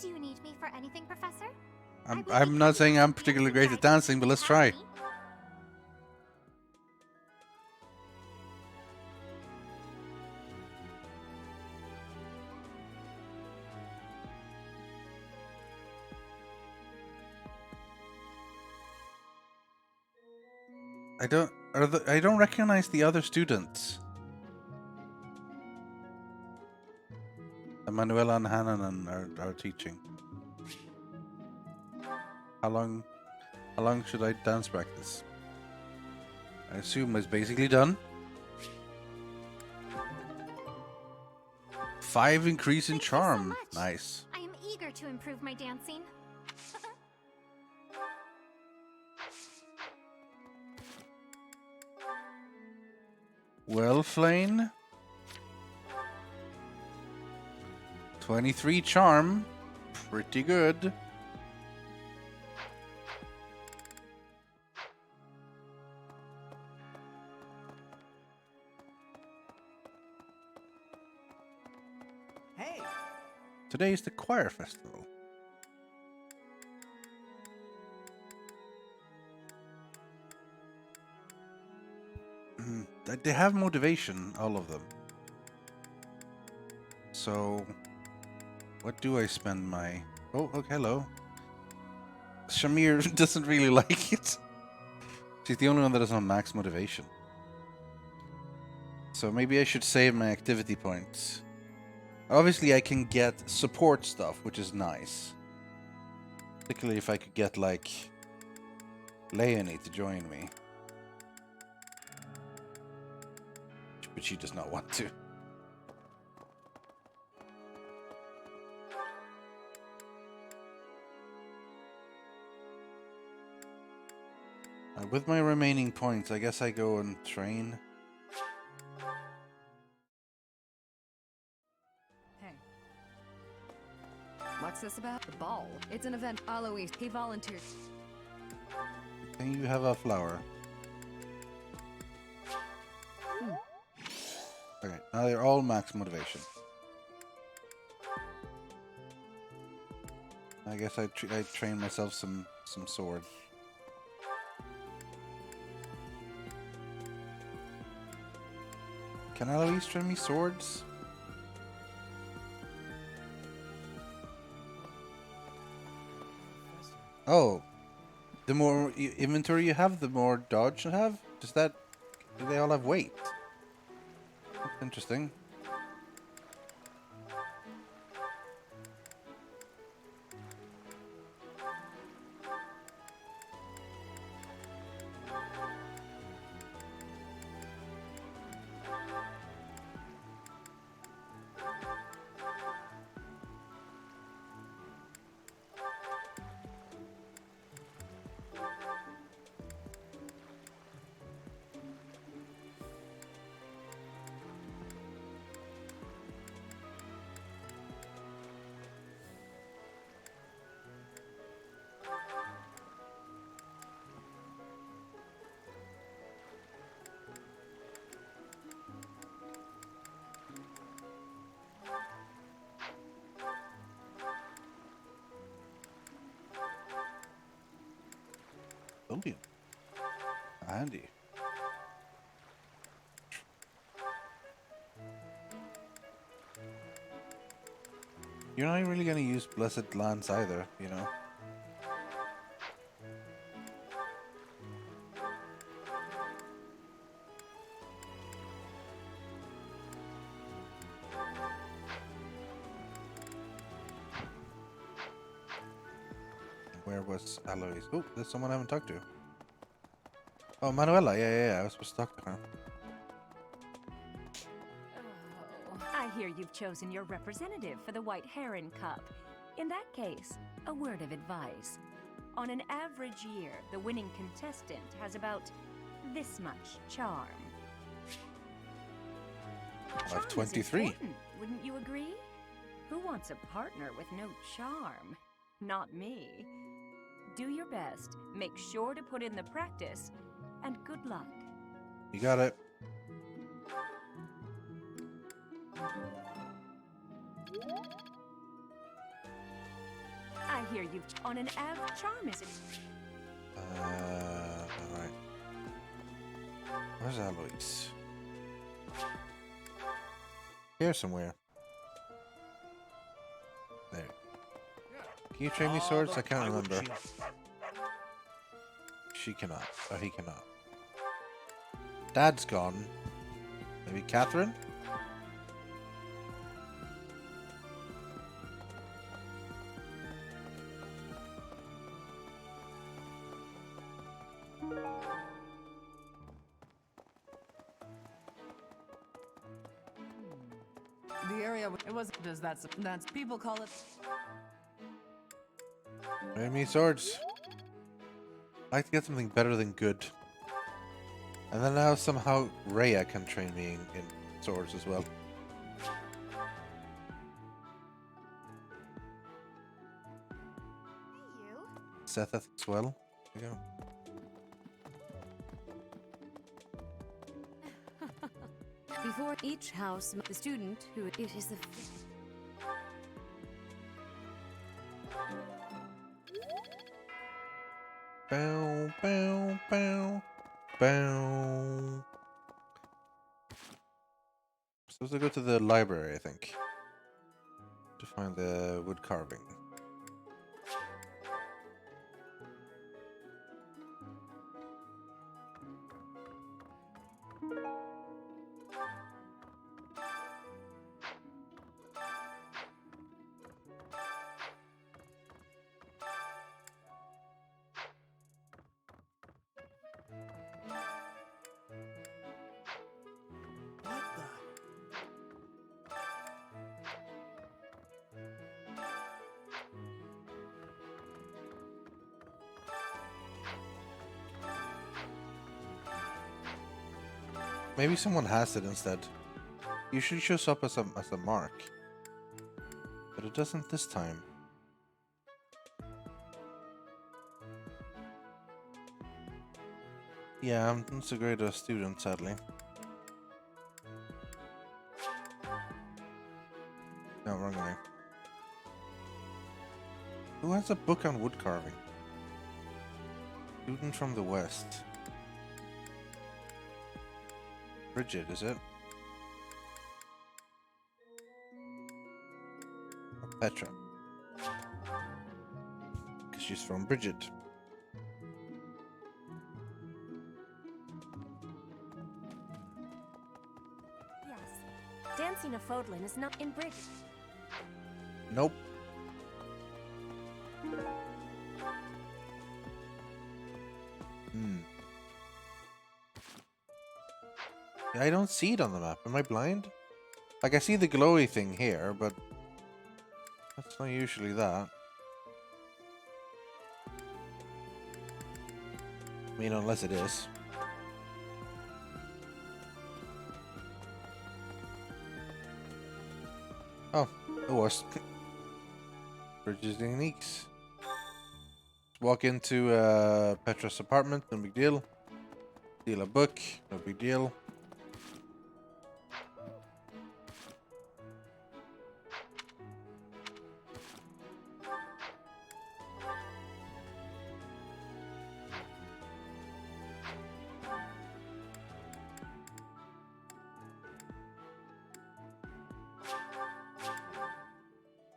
Do you need me for anything, Professor? I'm not saying I'm particularly great at dancing, but let's try. I don't recognize the other students. Manuela and Hannanen are teaching. How long should I dance practice? I assume it's basically done. 5 increase in charm. Nice. I am eager to improve my dancing. Well, Flane. 23 charm. Pretty good. Hey! Today is the choir festival. They have motivation, all of them. So, what do I spend my... Oh, okay, hello. Shamir doesn't really like it. She's the only one that has on max motivation. So maybe I should save my activity points. Obviously, I can get support stuff, which is nice. Particularly if I could get, like, Leonie to join me. But she does not want to. With my remaining points, I guess I go and train. Hey. What's this about? The ball. It's an event. Alois, he volunteered. Can you have a flower? Okay, now they're all max motivation. I guess I train myself some sword. Can Eloise train me swords? Oh, the more inventory you have, the more dodge you have? Do they all have weight? That's interesting. Brilliant. Handy. You're not really gonna use Blessed Lance either, you know. Where was Alois? Oh, there's someone I haven't talked to. Oh, Manuela. Yeah. I was supposed to talk to her. I hear you've chosen your representative for the White Heron Cup. In that case, a word of advice. On an average year, the winning contestant has about this much charm. I have 23. Wouldn't you agree? Who wants a partner with no charm? Not me. Do your best, make sure to put in the practice, and good luck. You got it. I hear you've on an average charm, is it? Alright. Where's Alois? Here somewhere. There. Can you train me swords? I can't remember. She cannot. Or he cannot. Dad's gone. Maybe Catherine? The area it was does that's people call it. Maybe swords. I'd like to get something better than good. And then now somehow Rhea can train me in swords as well. Seth as well. There you go. Before each house, the student who it is the. Bow, bow, bow, bow. Supposed to go to the library, I think, to find the wood carving. Maybe someone has it instead. Usually shows up as a mark, but it doesn't this time. Yeah, I'm not so great a student, sadly. No, wrong way. Who has a book on wood carving? Student from the West. Bridget, is it? Or Petra. Because she's from Bridget. Yes. Dancing a Fodlin is not in Bridget. Nope. Yeah, I don't see it on the map. Am I blind? Like, I see the glowy thing here, but that's not usually that. I mean, unless it is. Oh, it was. Bridges and Uniques. Walk into Petra's apartment, no big deal. Steal a book, no big deal.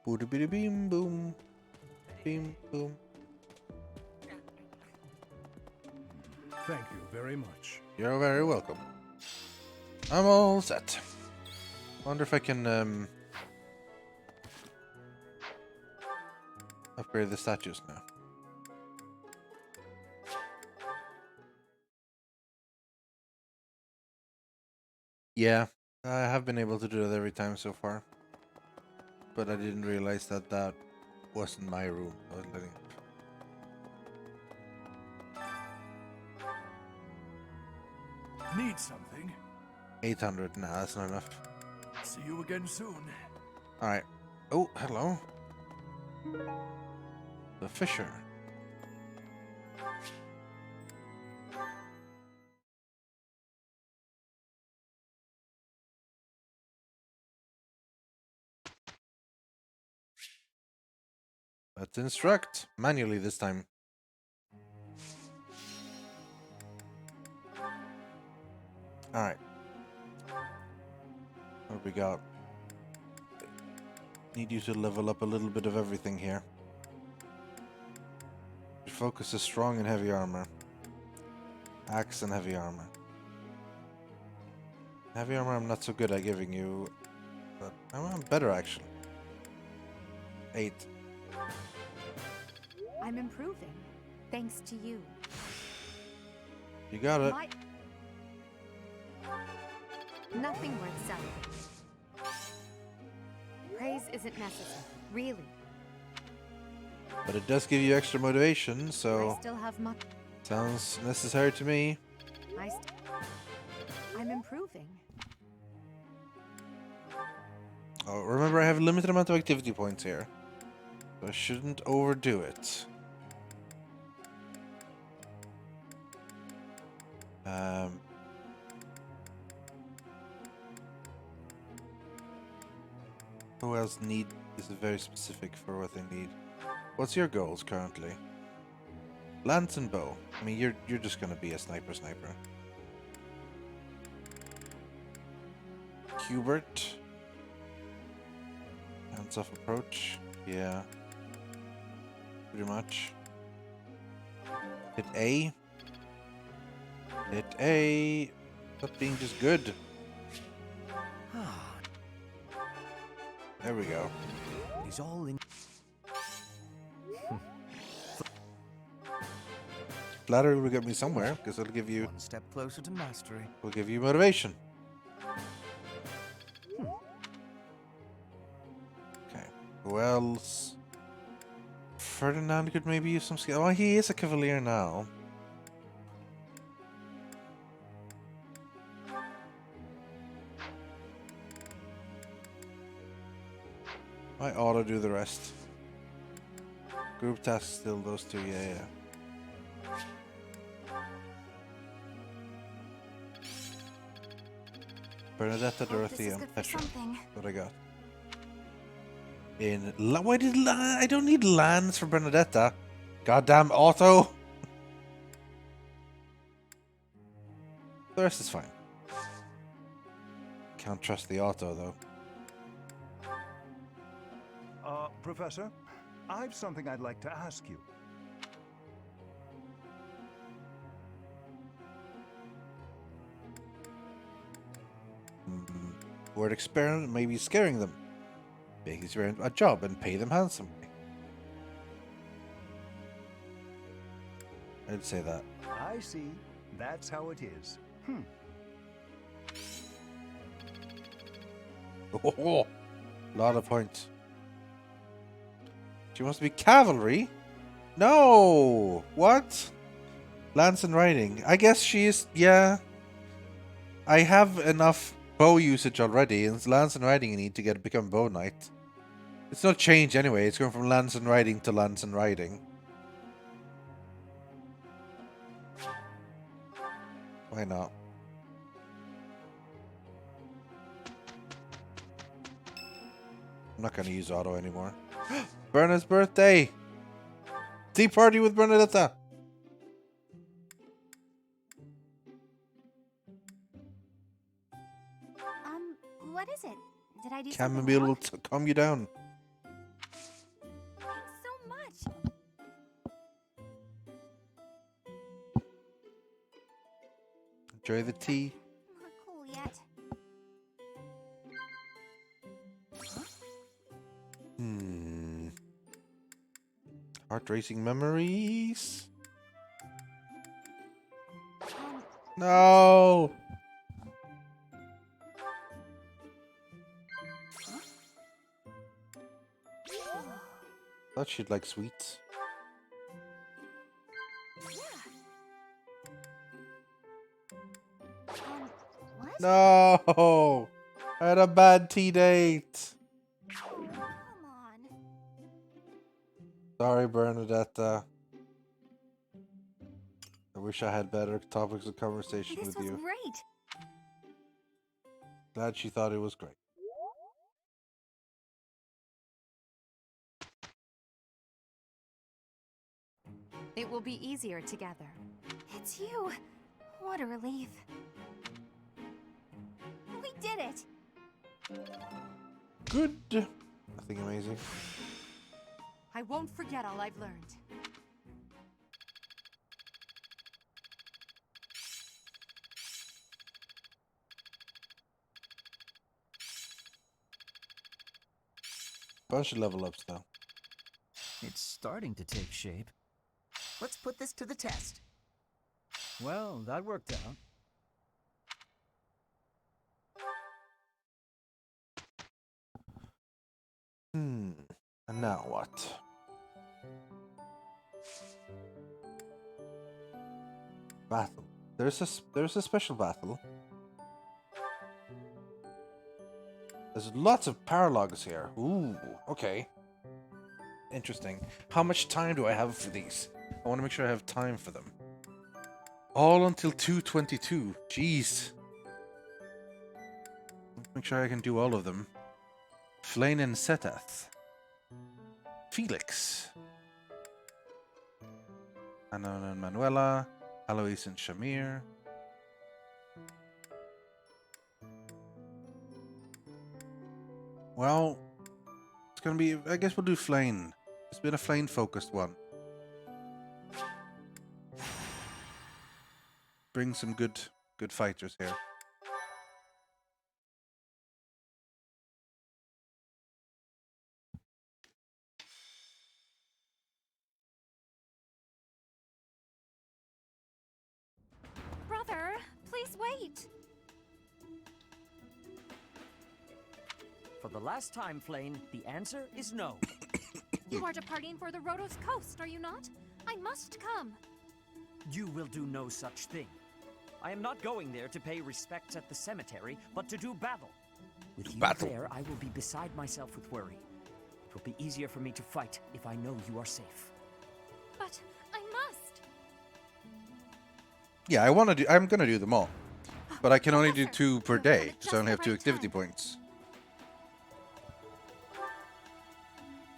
Booty bitty beam boom. Beam boom. Thank you very much. You're very welcome. I'm all set. Wonder if I can upgrade the statues now. Yeah, I have been able to do that every time so far. But I didn't realize that that wasn't my room. I was letting it. Need something? 800. Nah, that's not enough. See you again soon. Alright. Oh, hello. The Fisher. Let's instruct. Manually this time. Alright. What we got? Need you to level up a little bit of everything here. Your focus is strong and heavy armor. Axe and heavy armor. Heavy armor I'm not so good at giving you, but I'm better actually. 8. I'm improving, thanks to you. You got it. Nothing worth celebrating. Praise isn't necessary, really. But it does give you extra motivation, so I still have much. sounds necessary to me. I'm improving. Oh, remember I have a limited amount of activity points here, so I shouldn't overdo it. Who else is very specific for what they need? What's your goals currently? Lance and bow. I mean, you're just gonna be a sniper. Hubert. Hands-off approach. Yeah. Pretty much. Hit A. Hit A. Not being just good. There we go. He's all in. Flattery will get me somewhere, because it'll give you... One step closer to mastery. Will give you motivation. Okay. Who else? Ferdinand could maybe use some skill. Oh, he is a cavalier now. I ought to do the rest. Group tasks still those two, yeah. Bernadetta, Dorothy, and Petra. What I got. Why did I don't need lands for Bernadetta. Goddamn auto. The rest is fine. Can't trust the auto though. Professor, I've something I'd like to ask you. Word experiment may be scaring them. Make this a job and pay them handsomely. I'd say that. I see. That's how it is. Oh, lot of points. She wants to be cavalry? No! What? Lance and riding. I guess she is, yeah. I have enough bow usage already, and it's lance and riding you need to become bow knight. It's not change anyway, it's going from lance and riding to lance and riding. Why not? I'm not going to use auto anymore. Berna's birthday! Tea party with Bernadetta! What is it? Did I do Chamomile something will calm you down. Thanks so much. Enjoy the tea. Not cool yet. Heart racing memories. No. Thought she'd like sweets. What? No. I had a bad tea date. Come on. Sorry, Bernadetta. I wish I had better topics of conversation This with was you. great. Glad she thought it was great. It will be easier together. It's you. What a relief. We did it. Good. Nothing amazing. I won't forget all I've learned. Bunch of level ups though. It's starting to take shape. Let's put this to the test. Well, that worked out. And now what? Battle. There's a special battle. There's lots of paralogs here. Ooh, okay. Interesting. How much time do I have for these? I want to make sure I have time for them. All until 2:22. Jeez. Make sure I can do all of them. Flayn and Setath. Felix. Anon and Manuela. Alois and Shamir. Well, it's gonna be. I guess we'll do Flayn. It's been a Flayn-focused one. Bring some good fighters here. Brother, please wait. For the last time, Flayn, the answer is no. You are departing for the Rhodos coast, are you not? I must come. You will do no such thing. I am not going there to pay respects at the cemetery, but to do battle. With you there, I will be beside myself with worry. It will be easier for me to fight if I know you are safe. But I must. Yeah, I'm gonna do them all, but I can only do 2 per day, so I only have 2 activity points.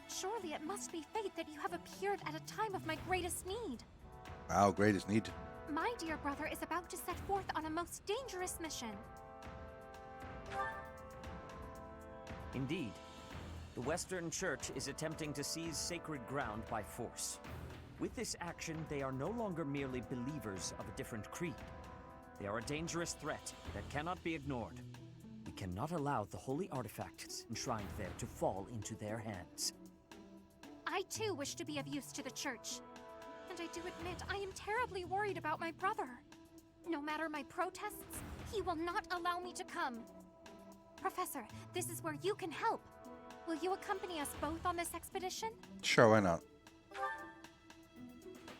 Surely it must be fate that you have appeared at a time of my greatest need. Wow, greatest need. My dear brother is about to set forth on a most dangerous mission. Indeed. The Western Church is attempting to seize sacred ground by force. With this action, they are no longer merely believers of a different creed. They are a dangerous threat that cannot be ignored. We cannot allow the holy artifacts enshrined there to fall into their hands. I too wish to be of use to the church. And I do admit I am terribly worried about my brother. No matter my protests, he will not allow me to come. Professor, this is where you can help. Will you accompany us both on this expedition? Sure, why not?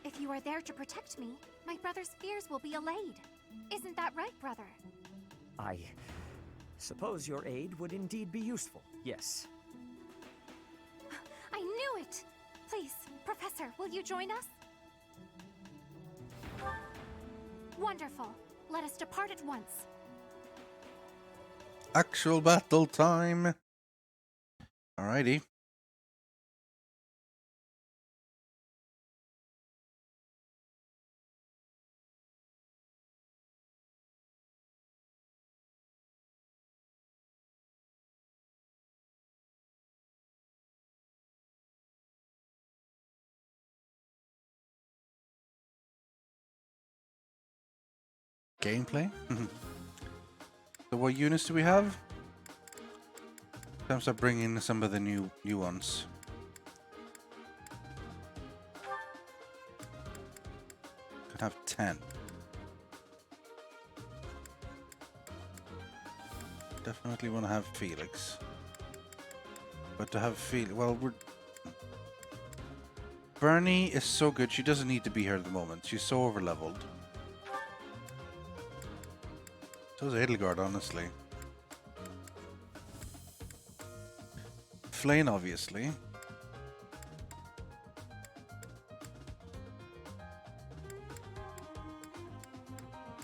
If you are there to protect me, my brother's fears will be allayed. Isn't that right, brother? I suppose your aid would indeed be useful, yes. I knew it! Please, Professor, will you join us? Wonderful. Let us depart at once. Actual battle time. Alrighty. Gameplay? So what units do we have? Time to start bringing in some of the new ones. Could have 10. Definitely want to have Felix. But to have Felix, well, Bernie is so good. She doesn't need to be here at the moment. She's so overleveled. So is Edelgard, honestly. Flayn, obviously.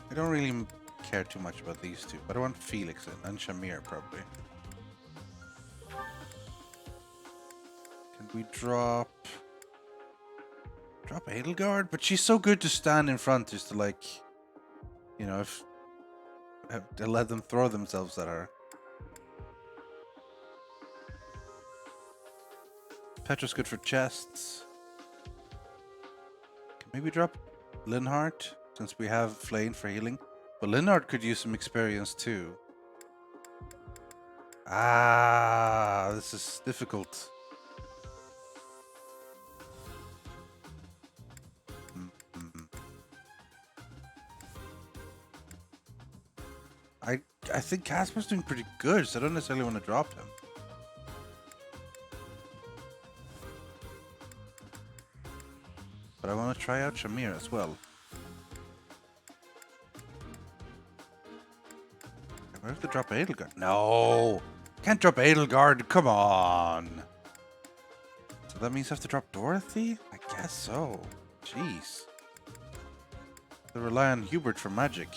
I don't really care too much about these two, but I want Felix and Shamir, probably. Can we drop Edelgard? But she's so good to stand in front, just to, like, you know, to let them throw themselves at her. Petra's good for chests. Can maybe drop Linhardt, since we have Flayn for healing. But Linhardt could use some experience too. Ah, this is difficult. I think Casper's doing pretty good, so I don't necessarily want to drop him. But I want to try out Shamir as well. I have to drop Edelgard. No! Can't drop Edelgard, come on! So that means I have to drop Dorothy? I guess so. Jeez. They rely on Hubert for magic.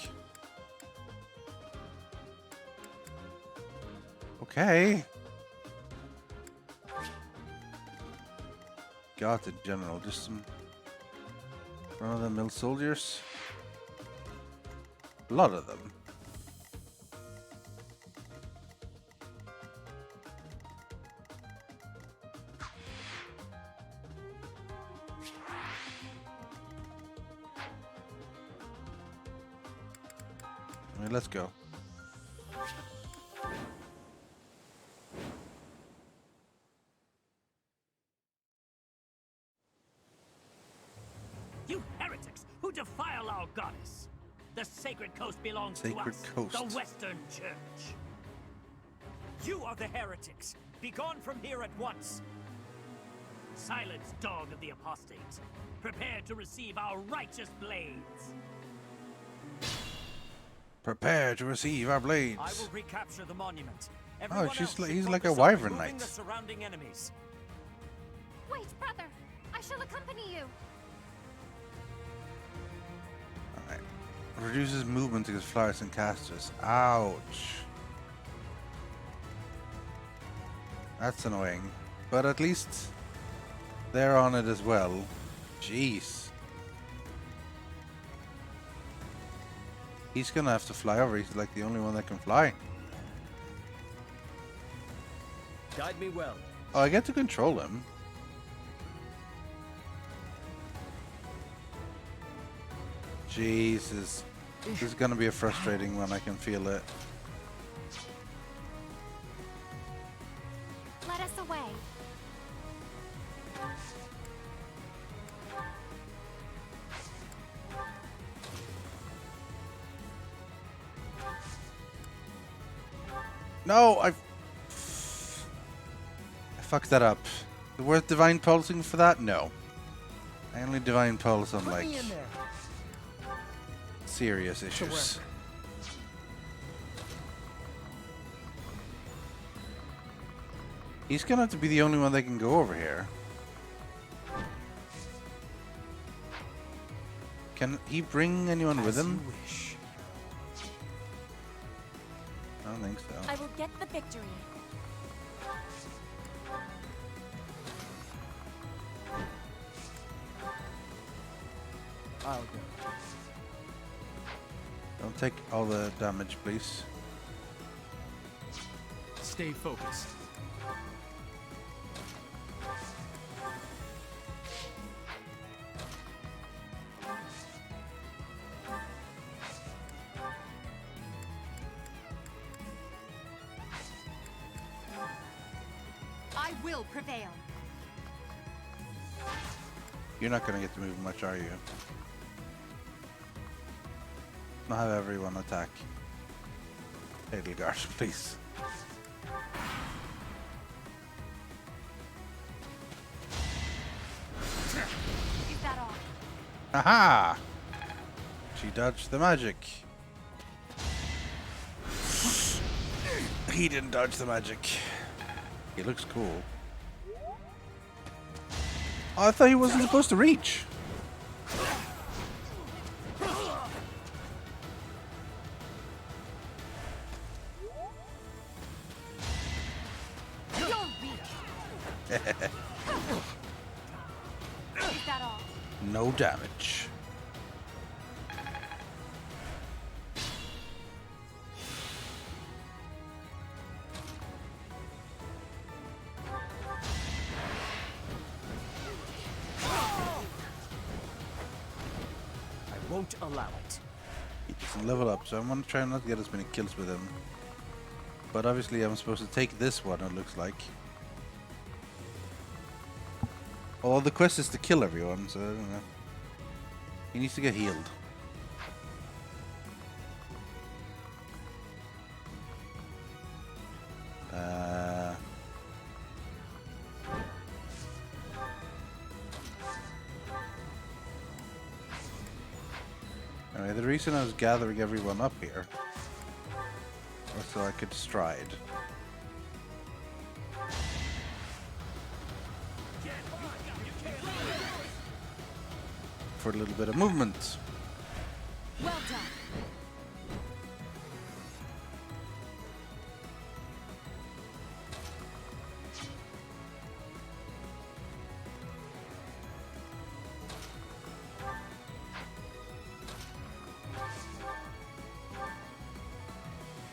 Okay. Goth in general, just some run-of-the-mill soldiers. A lot of them. I mean, let's go. You heretics who defile our goddess! The sacred coast belongs to Sacred us, coast. the Western Church. You are the heretics. Be gone from here at once. Silence, dog of the apostates. Prepare to receive our righteous blades. Prepare to receive our blades. I will recapture the monument. Oh, Everyone she's else like, should he's like a focus on wyvern removing knight. the surrounding enemies. Wait, brother. I shall accompany you. Alright. Reduces movement against flyers and casters. Ouch. That's annoying. But at least they're on it as well. Jeez. He's gonna have to fly over. He's like the only one that can fly. Guide me well. Oh, I get to control him. Jesus. This is gonna be a frustrating one, I can feel it. Let us away. No, I fucked that up. Worth divine pulsing for that? No. I only divine pulse on like serious issues. He's gonna have to be the only one that can go over here. Can he bring anyone with him? I don't think so. I will get the victory. I'll go. Don't take all the damage, please. Stay focused. I will prevail. You're not gonna get to move much, are you? I'll have everyone attack. Edelgard, please. Is that all? Aha! She dodged the magic. He didn't dodge the magic. He looks cool. Oh, I thought he wasn't supposed to reach. You're weak. Is that all? No damage. I won't allow it. He doesn't level up, so I'm gonna try not to get as many kills with him. But obviously I'm supposed to take this one, it looks like. Oh, the quest is to kill everyone, so I don't know. He needs to get healed. Anyway, the reason I was gathering everyone up here was so I could stride. For a little bit of movement. Well done.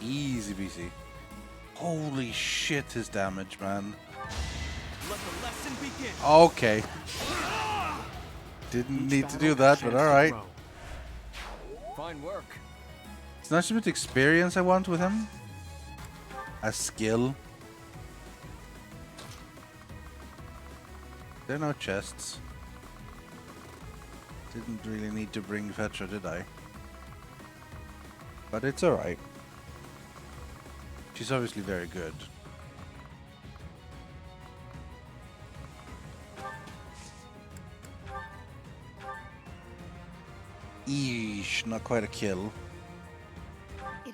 Easy peasy. Holy shit, his damage, man. Let the lesson begin. Okay. Didn't need to do that, but alright. Fine work. It's not so much experience I want with him as skill. There are no chests. Didn't really need to bring Fetcher, did I? But it's alright. She's obviously very good. Eesh, not quite a kill.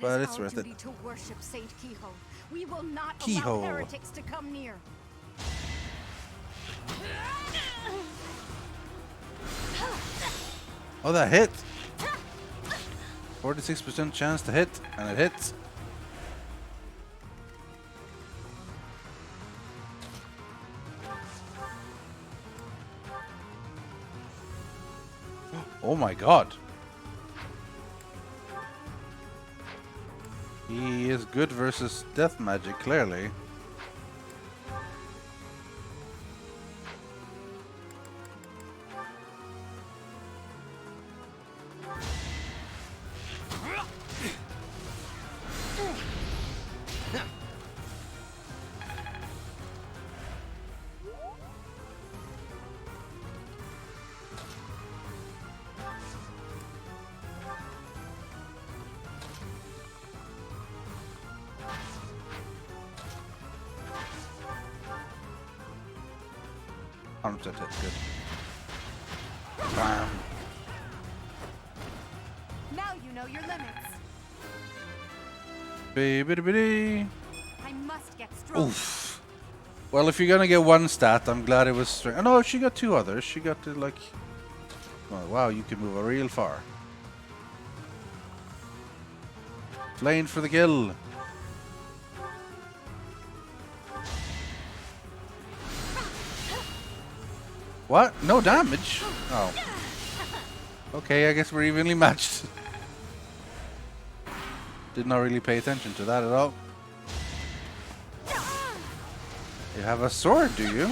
But it's worth it. To worship Saint Kehoe. We will not Kehoe. allow heretics to come near. Oh, that hit! 46% chance to hit, and it hits. Oh my god. He is good versus death magic, clearly. That's good. Bam. Now you know your limits. Baby. I must get strong. Oof. Well, if you're gonna get one stat, I'm glad it was strength. Oh no, she got two others. She got to like. Oh, wow, you can move real far. Flame for the kill. What? No damage? Oh. Okay, I guess we're evenly matched. Did not really pay attention to that at all. You have a sword, do you?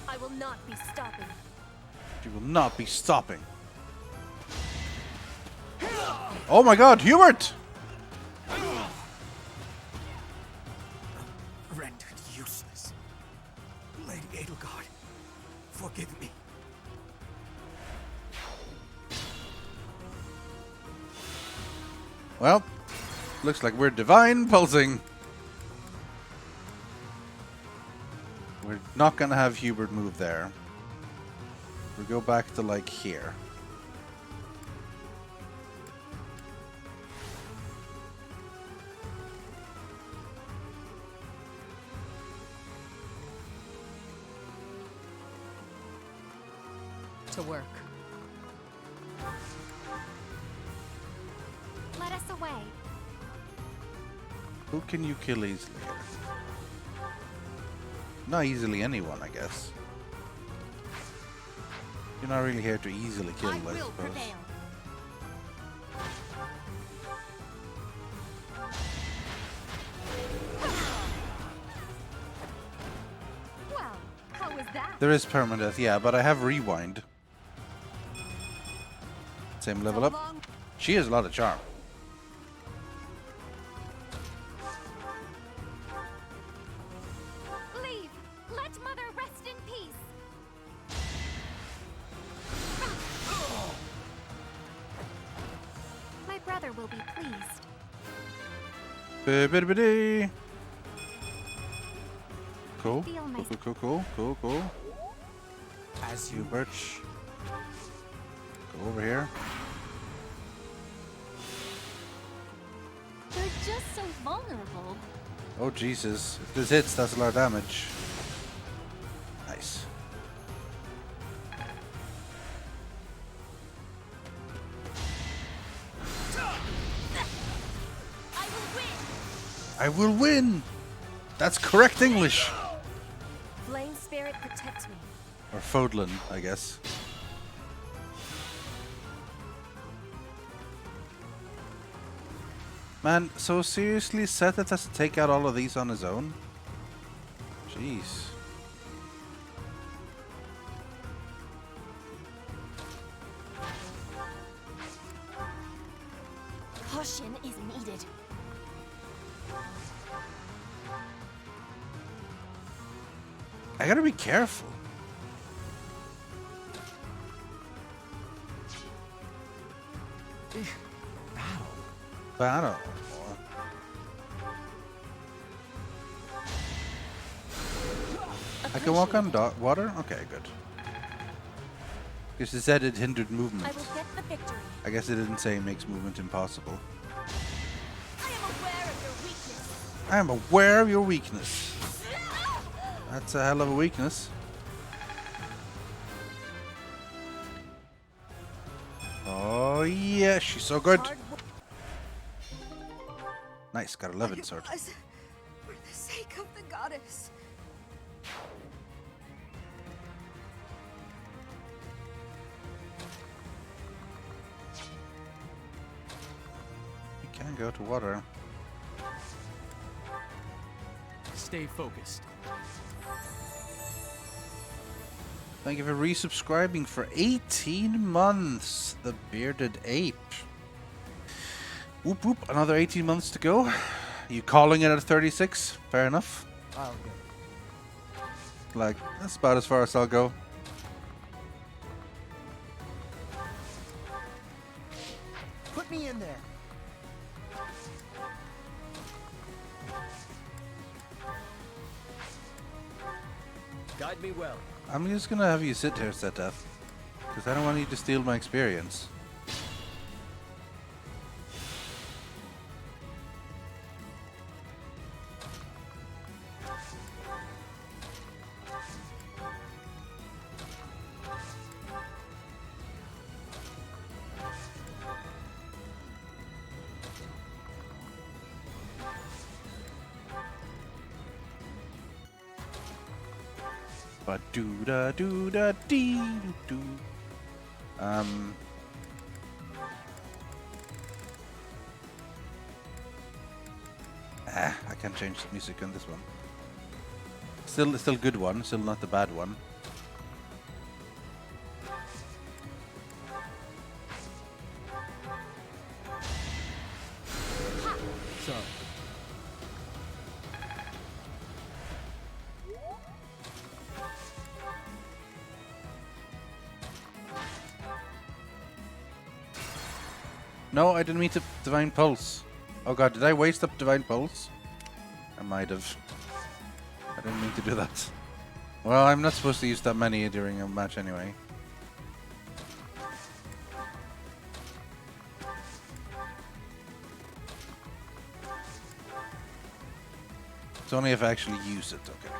I will not be stopping. You will not be stopping. Oh my god, Hubert! Rendered useless. Lady Edelgard, forgive me. Well, looks like we're divine pulsing. We're not gonna have Hubert move there. We go back to like here. To work. Let us away. Who can you kill easily? Not easily anyone, I guess. You're not really here to easily kill, I suppose. Prevail. Well, how was that? There is permadeath, yeah, but I have rewind. Same level up. She has a lot of charm. pleased. Ba-ba-da-ba-dee. Cool. Feel my Cool. As You Birch. Go over here. They're just so vulnerable. Oh Jesus. If this hits, that's a lot of damage. Nice. I will win! That's correct English! Flame spirit, protect me. Or Fodlan, I guess. Man, so seriously, Seth has to take out all of these on his own? Jeez. Caution is needed. I gotta be careful. Battle. I can walk on water? Okay, good. Because it said it hindered movement. I will get the victory. I guess it didn't say it makes movement impossible. I am aware of your weakness. That's a hell of a weakness. Oh yeah, she's so good. Nice, got 11 sword. For the sake of the goddess. You can go to water. Stay focused. Thank you for resubscribing for 18 months, the bearded ape. Whoop whoop, another 18 months to go. You calling it at 36? Fair enough. I'll go. Like, that's about as far as I'll go. Put me in there. Guide me well. I'm just gonna have you sit here, Seteth. Because I don't want you to steal my experience. Ba doo da doo da dee doo doo. I can't change the music on this one. Still good one, still not the bad one. So, No, I didn't mean to Divine Pulse. Oh god, did I waste up Divine Pulse? I might have. I didn't mean to do that. Well, I'm not supposed to use that many during a match anyway. It's only if I actually use it, okay.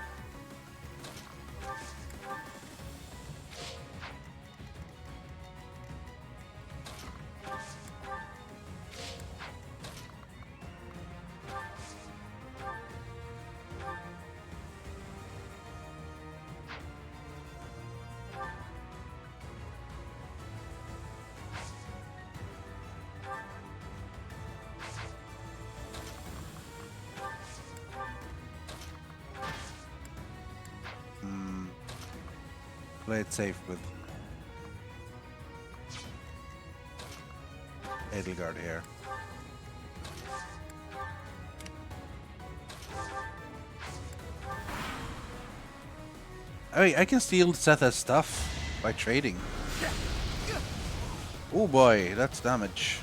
Play it safe with Edelgard here. I can steal Setha's stuff by trading. Oh boy, that's damage.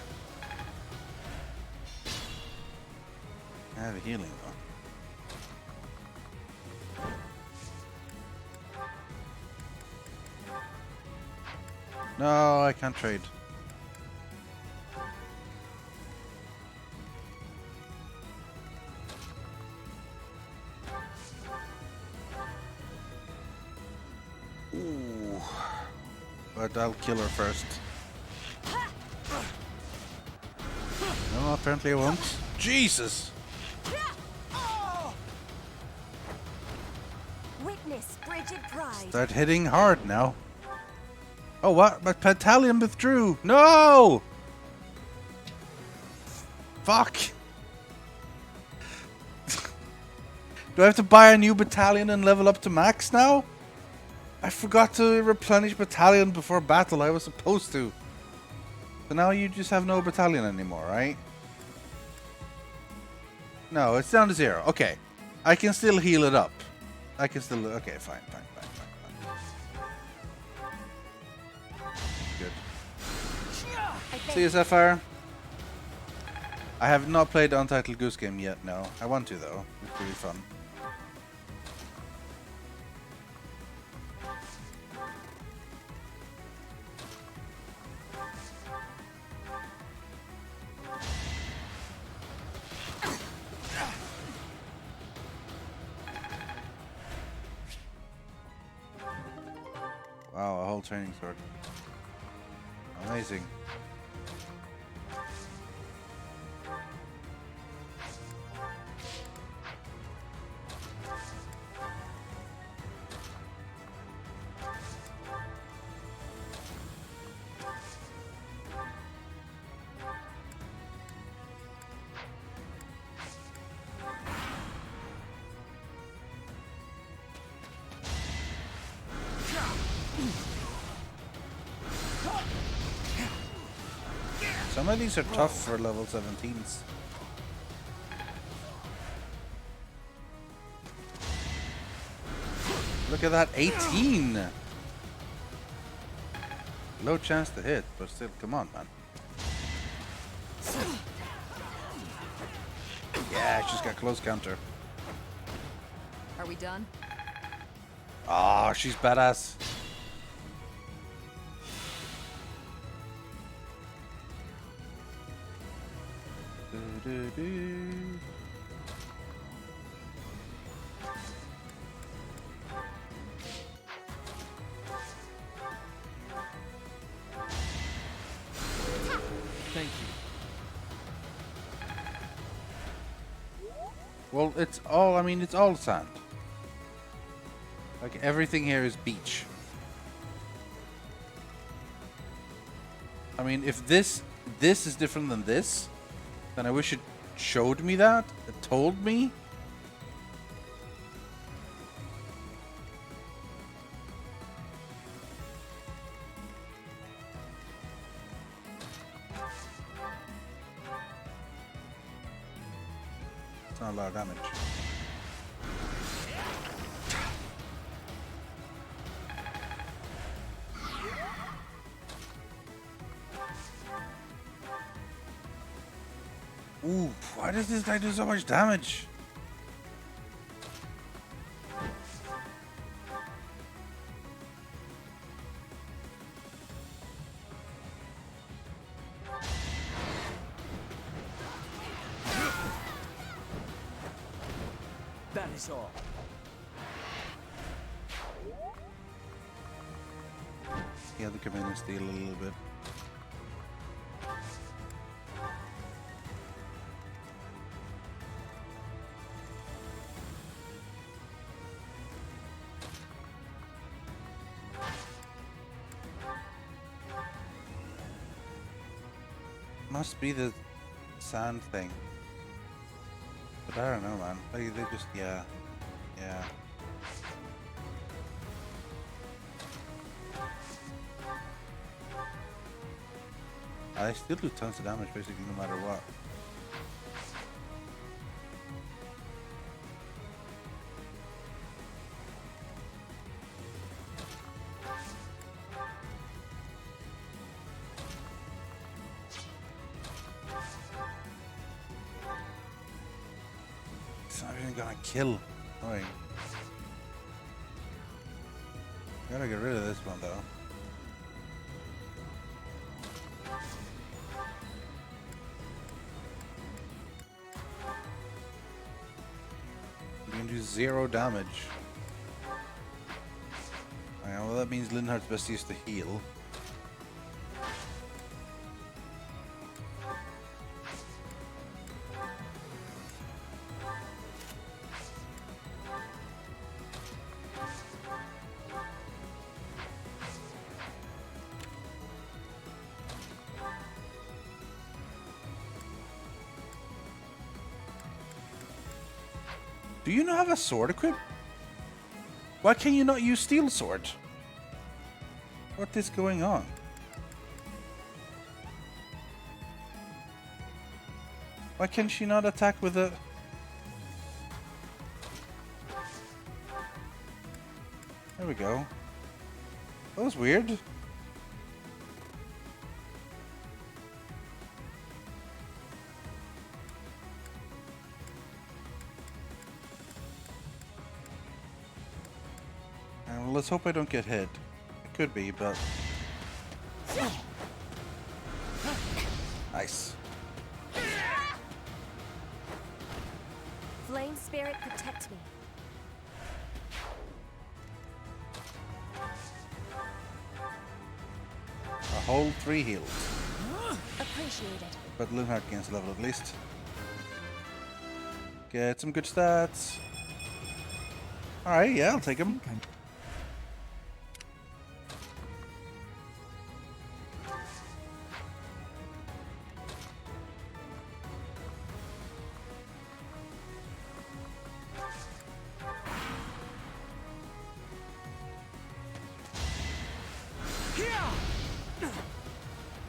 I have a healing though. No, I can't trade. Ooh. But I'll kill her first. No, apparently I won't. Jesus! Witness Bridget Pride. Start hitting hard now. Oh, what? My battalion withdrew. No! Fuck! Do I have to buy a new battalion and level up to max now? I forgot to replenish battalion before battle. I was supposed to. So now you just have no battalion anymore, right? No, it's down to 0. Okay. I can still heal it up. I can still... Okay, fine. Good. See you, Sapphire. I have not played the Untitled Goose Game yet, no. I want to, though. It's really fun. Wow, a whole training sword. Amazing. Some of these are tough for level 17s. Look at that, 18! Low chance to hit, but still, come on, man. Yeah, she's got close counter. Are we done? Ah, she's badass. Thank you. Well, it's all, I mean, it's all sand. Like, everything here is beach. I mean, if this is different than this, then I wish it showed me that. It told me. It's not a lot of damage. Ooh, why does this guy do so much damage? That is all. He had to come in and steal a little bit. Must be the sand thing. But I don't know, man. Like, they just, yeah. I still do tons of damage, basically, no matter what. It's not even gonna kill. Annoying. Gotta get rid of this one though. You can do 0 damage. Alright, well that means Linhardt's best used to heal. Do you not have a sword equipped? Why can you not use steel sword? What is going on? Why can she not attack with a... There we go. That was weird. Let's hope I don't get hit. It could be, but... Nice. Flame spirit, protect me. A whole 3 heals. Appreciated. But Linhardt gains level at least. Get some good stats. Alright, yeah, I'll take him.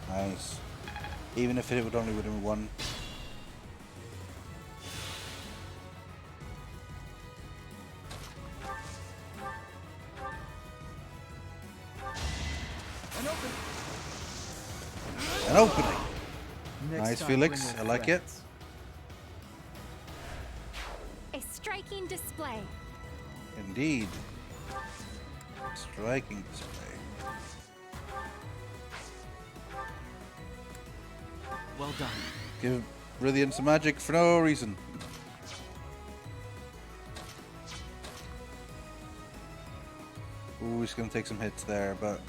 Nice. Even if it would only within 1. An opening. Nice, Felix. I like it. A striking display. Indeed. Striking display. Well done. Give Rythian some magic for no reason. Ooh, he's gonna take some hits there, but...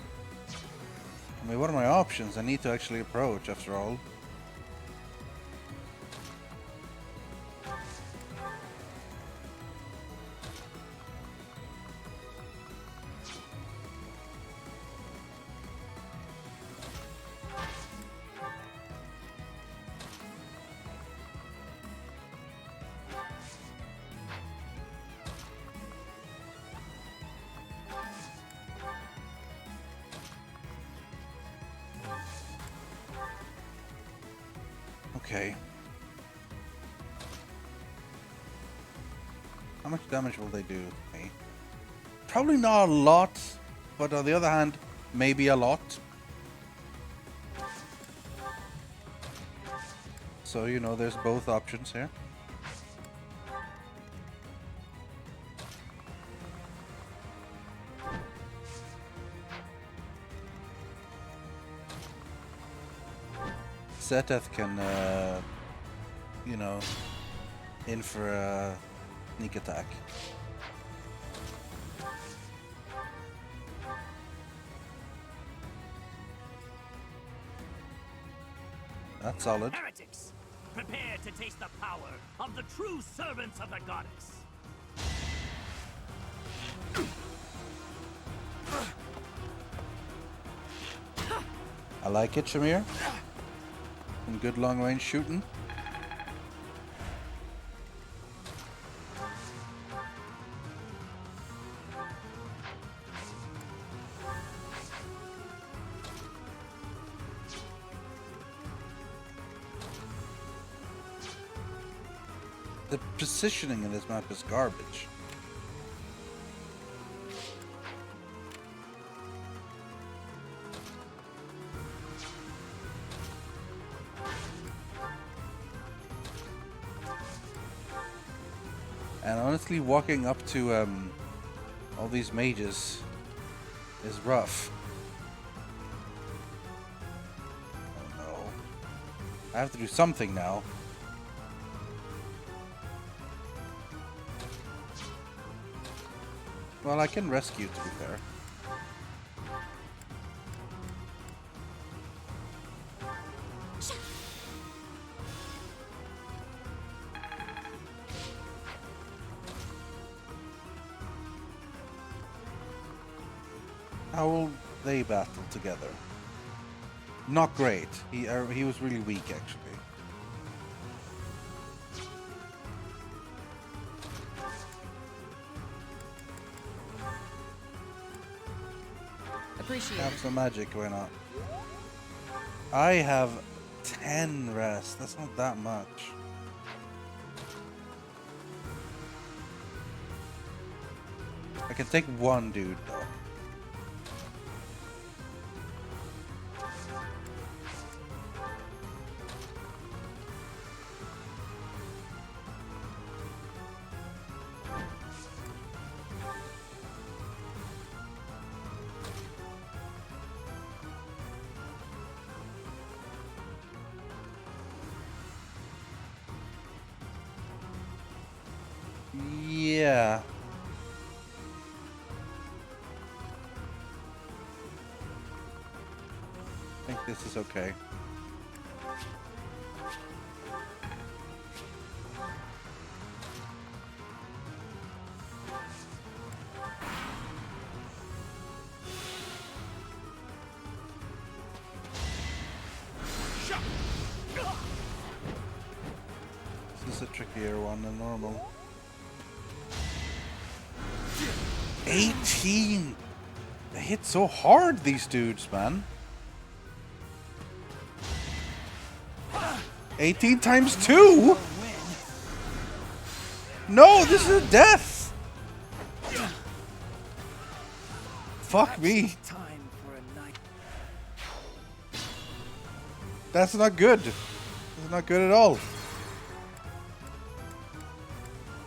I mean, what are my options? I need to actually approach, after all. Okay. How much damage will they do to me? Probably not a lot, but on the other hand, maybe a lot. So, you know, there's both options here. Seteth can, you know, in for a sneak attack. That's solid. Heretics, prepare to taste the power of the true servants of the goddess. I like it, Shamir. Some good long-range shooting. The positioning in this map is garbage. And honestly, walking up to all these mages is rough. Oh no. I have to do something now. Well, I can rescue, to be fair. How will they battle together? Not great. He was really weak, actually. Appreciate Have it. some magic, why not? I have 10 rest. That's not that much. I can take one dude though. Yeah. I think this is okay. This is a trickier one than normal. 18! They hit so hard, these dudes, man. 18 times 2? No, this is a death! Fuck me. That's not good. That's not good at all.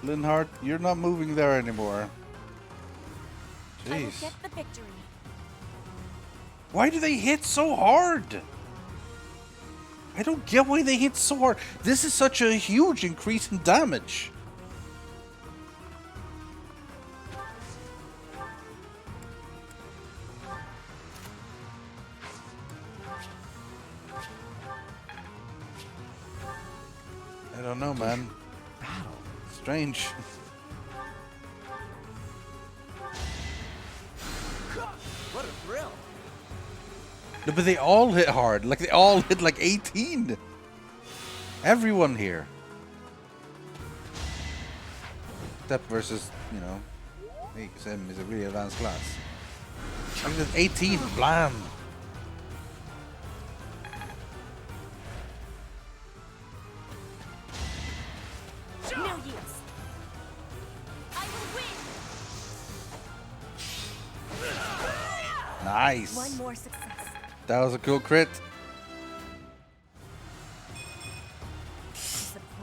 Linhardt, you're not moving there anymore. I will Jeez. get the victory. Why do they hit so hard? I don't get why they hit so hard. This is such a huge increase in damage. I don't know, man. Strange. What a thrill! No, but they all hit hard. Like, they all hit like 18. Everyone here. Except versus, you know, XM is a really advanced class. Look at this, 18. Blam. No use. I will win. Nice. One more success. That was a cool crit.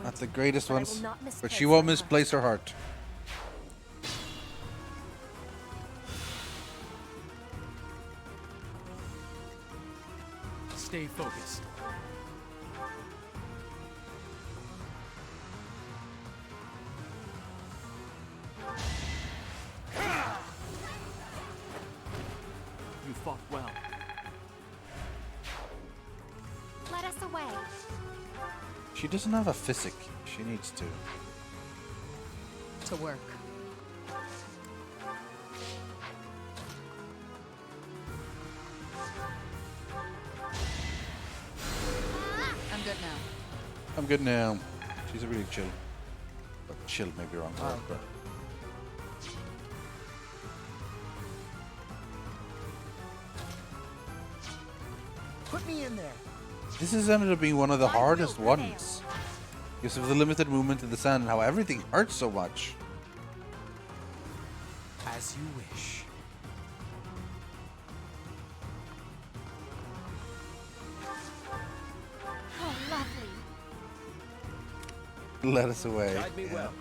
Not the greatest but I will ones, not but misplace she won't my heart. misplace her heart. Stay focused. You fought well. Let us away. She doesn't have a physic. She needs to. To work. I'm good now. I'm good now. She's a really chill. But chill may be wrong word, but Put me in there. this has ended up being one of the hardest ones. Because of the limited movement in the sand and how everything hurts so much. As you wish. Oh, lovely. Let us away. Guide me Yeah. well.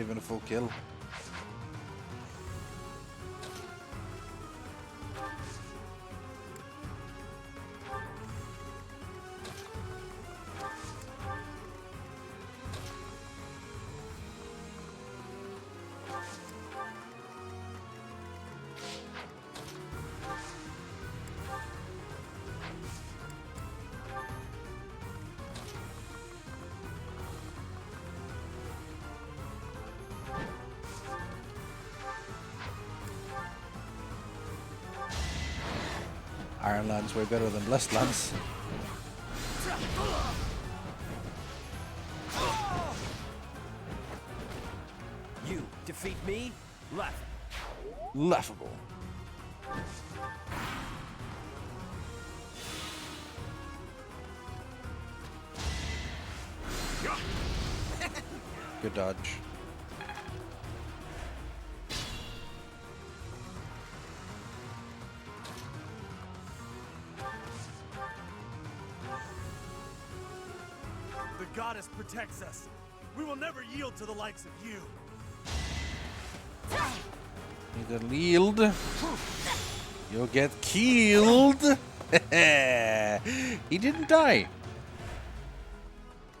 even a full kill. Iron Land's way better than Blessed Lands. You defeat me? Laughable. Good dodge. The goddess protects us. We will never yield to the likes of you. Either yield, you'll get killed. He didn't die.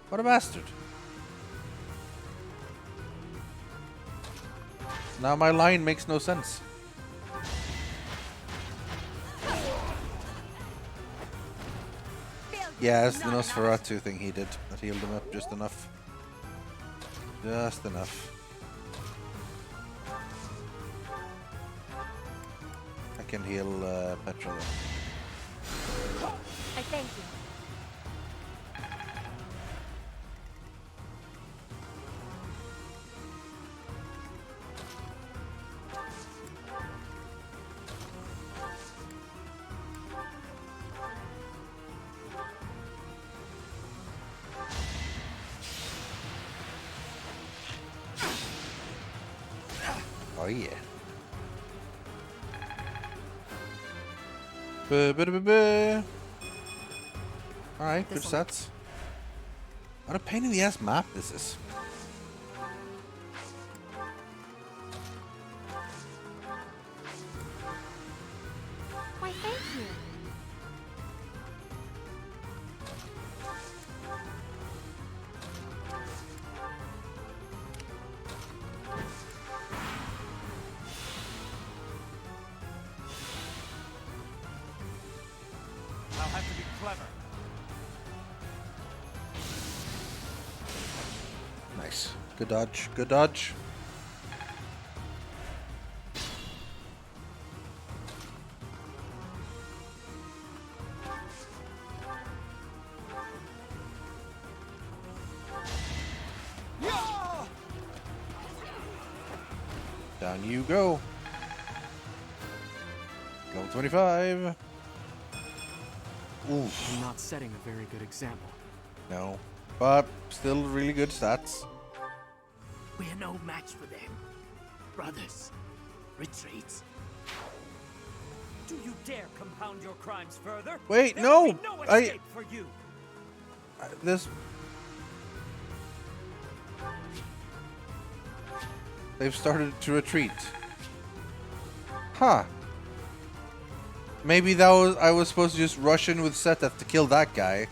What a bastard. Now my line makes no sense. Yeah, it's the Nosferatu thing he did that healed him up just enough. Just enough. I can heal Petra. I thank you. Oh yeah. Alright, good stats. What a pain in the ass map this is. Why, thank you. I'll have to be clever. Nice. Good dodge. Good dodge. Down you go. Level 25. Oof. You're not setting a very good example. No. But still really good stats. We're no match for them. Brothers, retreat. Do you dare compound your crimes further? Wait, There no! will be no escape for you. This... They've started to retreat. Huh. Maybe that was I was supposed to just rush in with Seteth to kill that guy,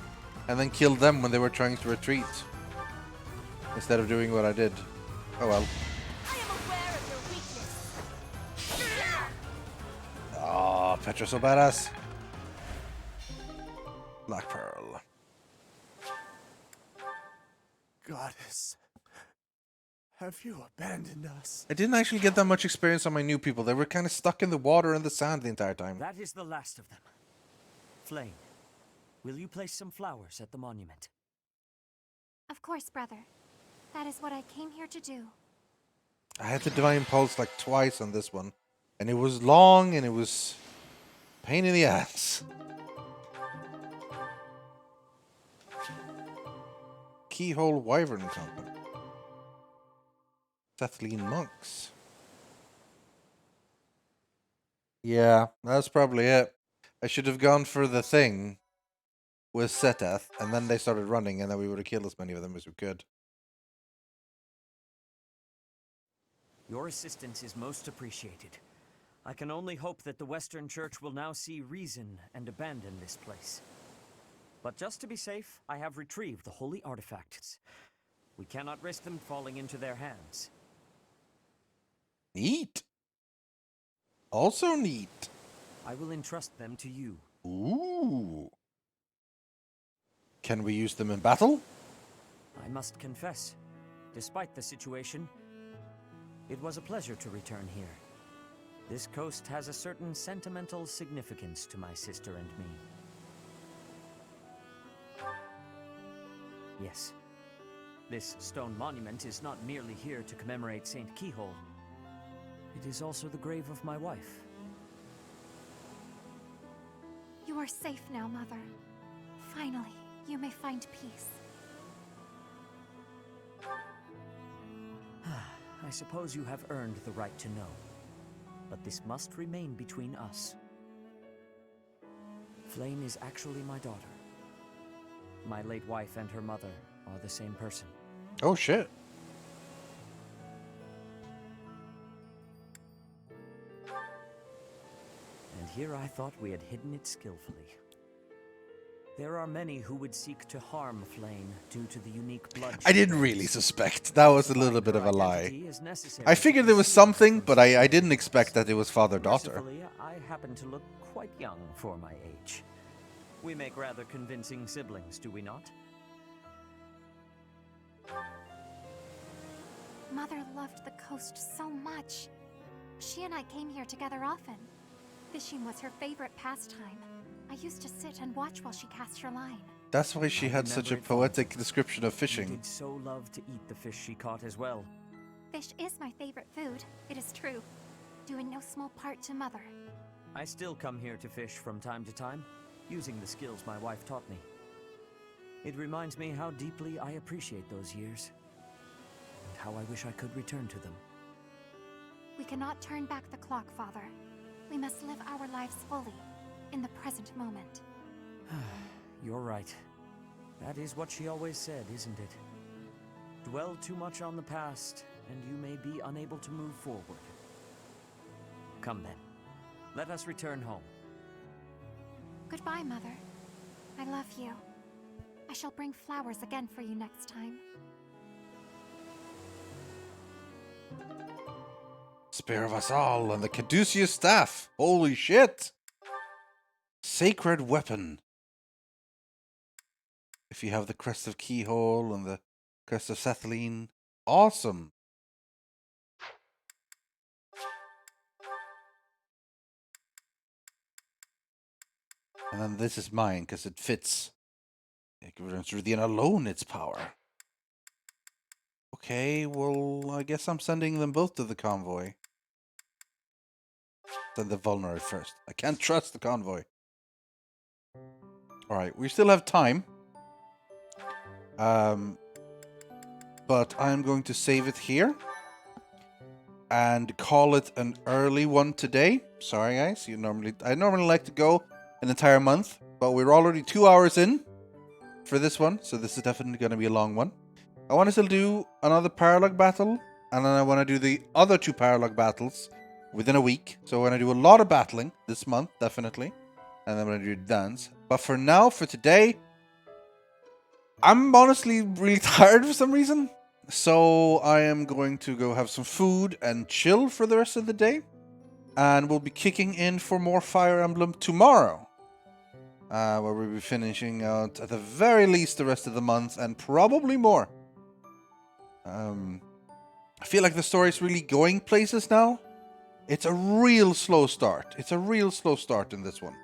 and then kill them when they were trying to retreat. Instead of doing what I did. Oh well. Oh, Petra's so badass. Black Pearl. Goddess, have you abandoned us? I didn't actually get that much experience on my new people. They were kind of stuck in the water and the sand the entire time. That is the last of them. Flame, will you place some flowers at the monument? Of course, brother. That is what I came here to do. I had the Divine Pulse like twice on this one. And it was long and it was pain in the ass. Keyhole Wyvern Company. Sethlean Monks. Yeah, that's probably it. I should have gone for the thing with Seteth, and then they started running, and then we would have killed as many of them as we could. Your assistance is most appreciated. I can only hope that the Western Church will now see reason and abandon this place. But just to be safe, I have retrieved the holy artifacts. We cannot risk them falling into their hands. Neat. Also neat. I will entrust them to you. Ooh. Can we use them in battle? I must confess, despite the situation, it was a pleasure to return here. This coast has a certain sentimental significance to my sister and me. Yes, this stone monument is not merely here to commemorate Saint Keyhole. It is also the grave of my wife. You are safe now, Mother. Finally, you may find peace. I suppose you have earned the right to know, but this must remain between us. Flame is actually my daughter. My late wife and her mother are the same person. Oh shit. And here I thought we had hidden it skillfully. There are many who would seek to harm Flame due to the unique blood. I didn't really suspect. That was a little bit of a lie. I figured there was something, but I didn't expect that it was father-daughter. Mercifully, I happen to look quite young for my age. We make rather convincing siblings, do we not? Mother loved the coast so much. She and I came here together often. Fishing was her favorite pastime. I used to sit and watch while she cast her line. That's why she had such a poetic description of She fishing. did so love to eat the fish she caught as well. Fish is my favorite food, it is true. Due in no small part to Mother. I still come here to fish from time to time, using the skills my wife taught me. It reminds me how deeply I appreciate those years, and how I wish I could return to them. We cannot turn back the clock, Father. We must live our lives fully, in the present moment. You're right. That is what she always said, isn't it? Dwell too much on the past, and you may be unable to move forward. Come then. Let us return home. Goodbye, Mother. I love you. I shall bring flowers again for you next time. Spare of us all and the Caduceus staff. Holy shit. Sacred weapon. If you have the crest of Keyhole and the crest of Cethylene. Awesome. And then this is mine because it fits. It gives Rythian alone its power. Okay, well, I guess I'm sending them both to the convoy. Send the vulnerary first. I can't trust the convoy. Alright, we still have time. But I'm going to save it here. And call it an early one today. Sorry, guys. I normally like to go an entire month. But we're already 2 hours in for this one. So this is definitely going to be a long one. I want to still do another paralog battle. And then I want to do the other 2 paralog battles within a week. So I'm going to do a lot of battling this month, definitely. And then I'm going to do dance. But for now, for today, I'm honestly really tired for some reason. So I am going to go have some food and chill for the rest of the day. And we'll be kicking in for more Fire Emblem tomorrow. Where we'll be finishing out, at the very least, the rest of the month. And probably more. I feel like the story's really going places now. It's a real slow start. It's a real slow start in this one.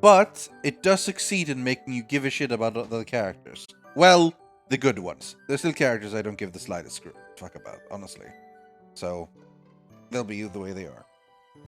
But it does succeed in making you give a shit about the characters. Well, the good ones. There's still characters I don't give the slightest fuck about, honestly. So, they'll be the way they are.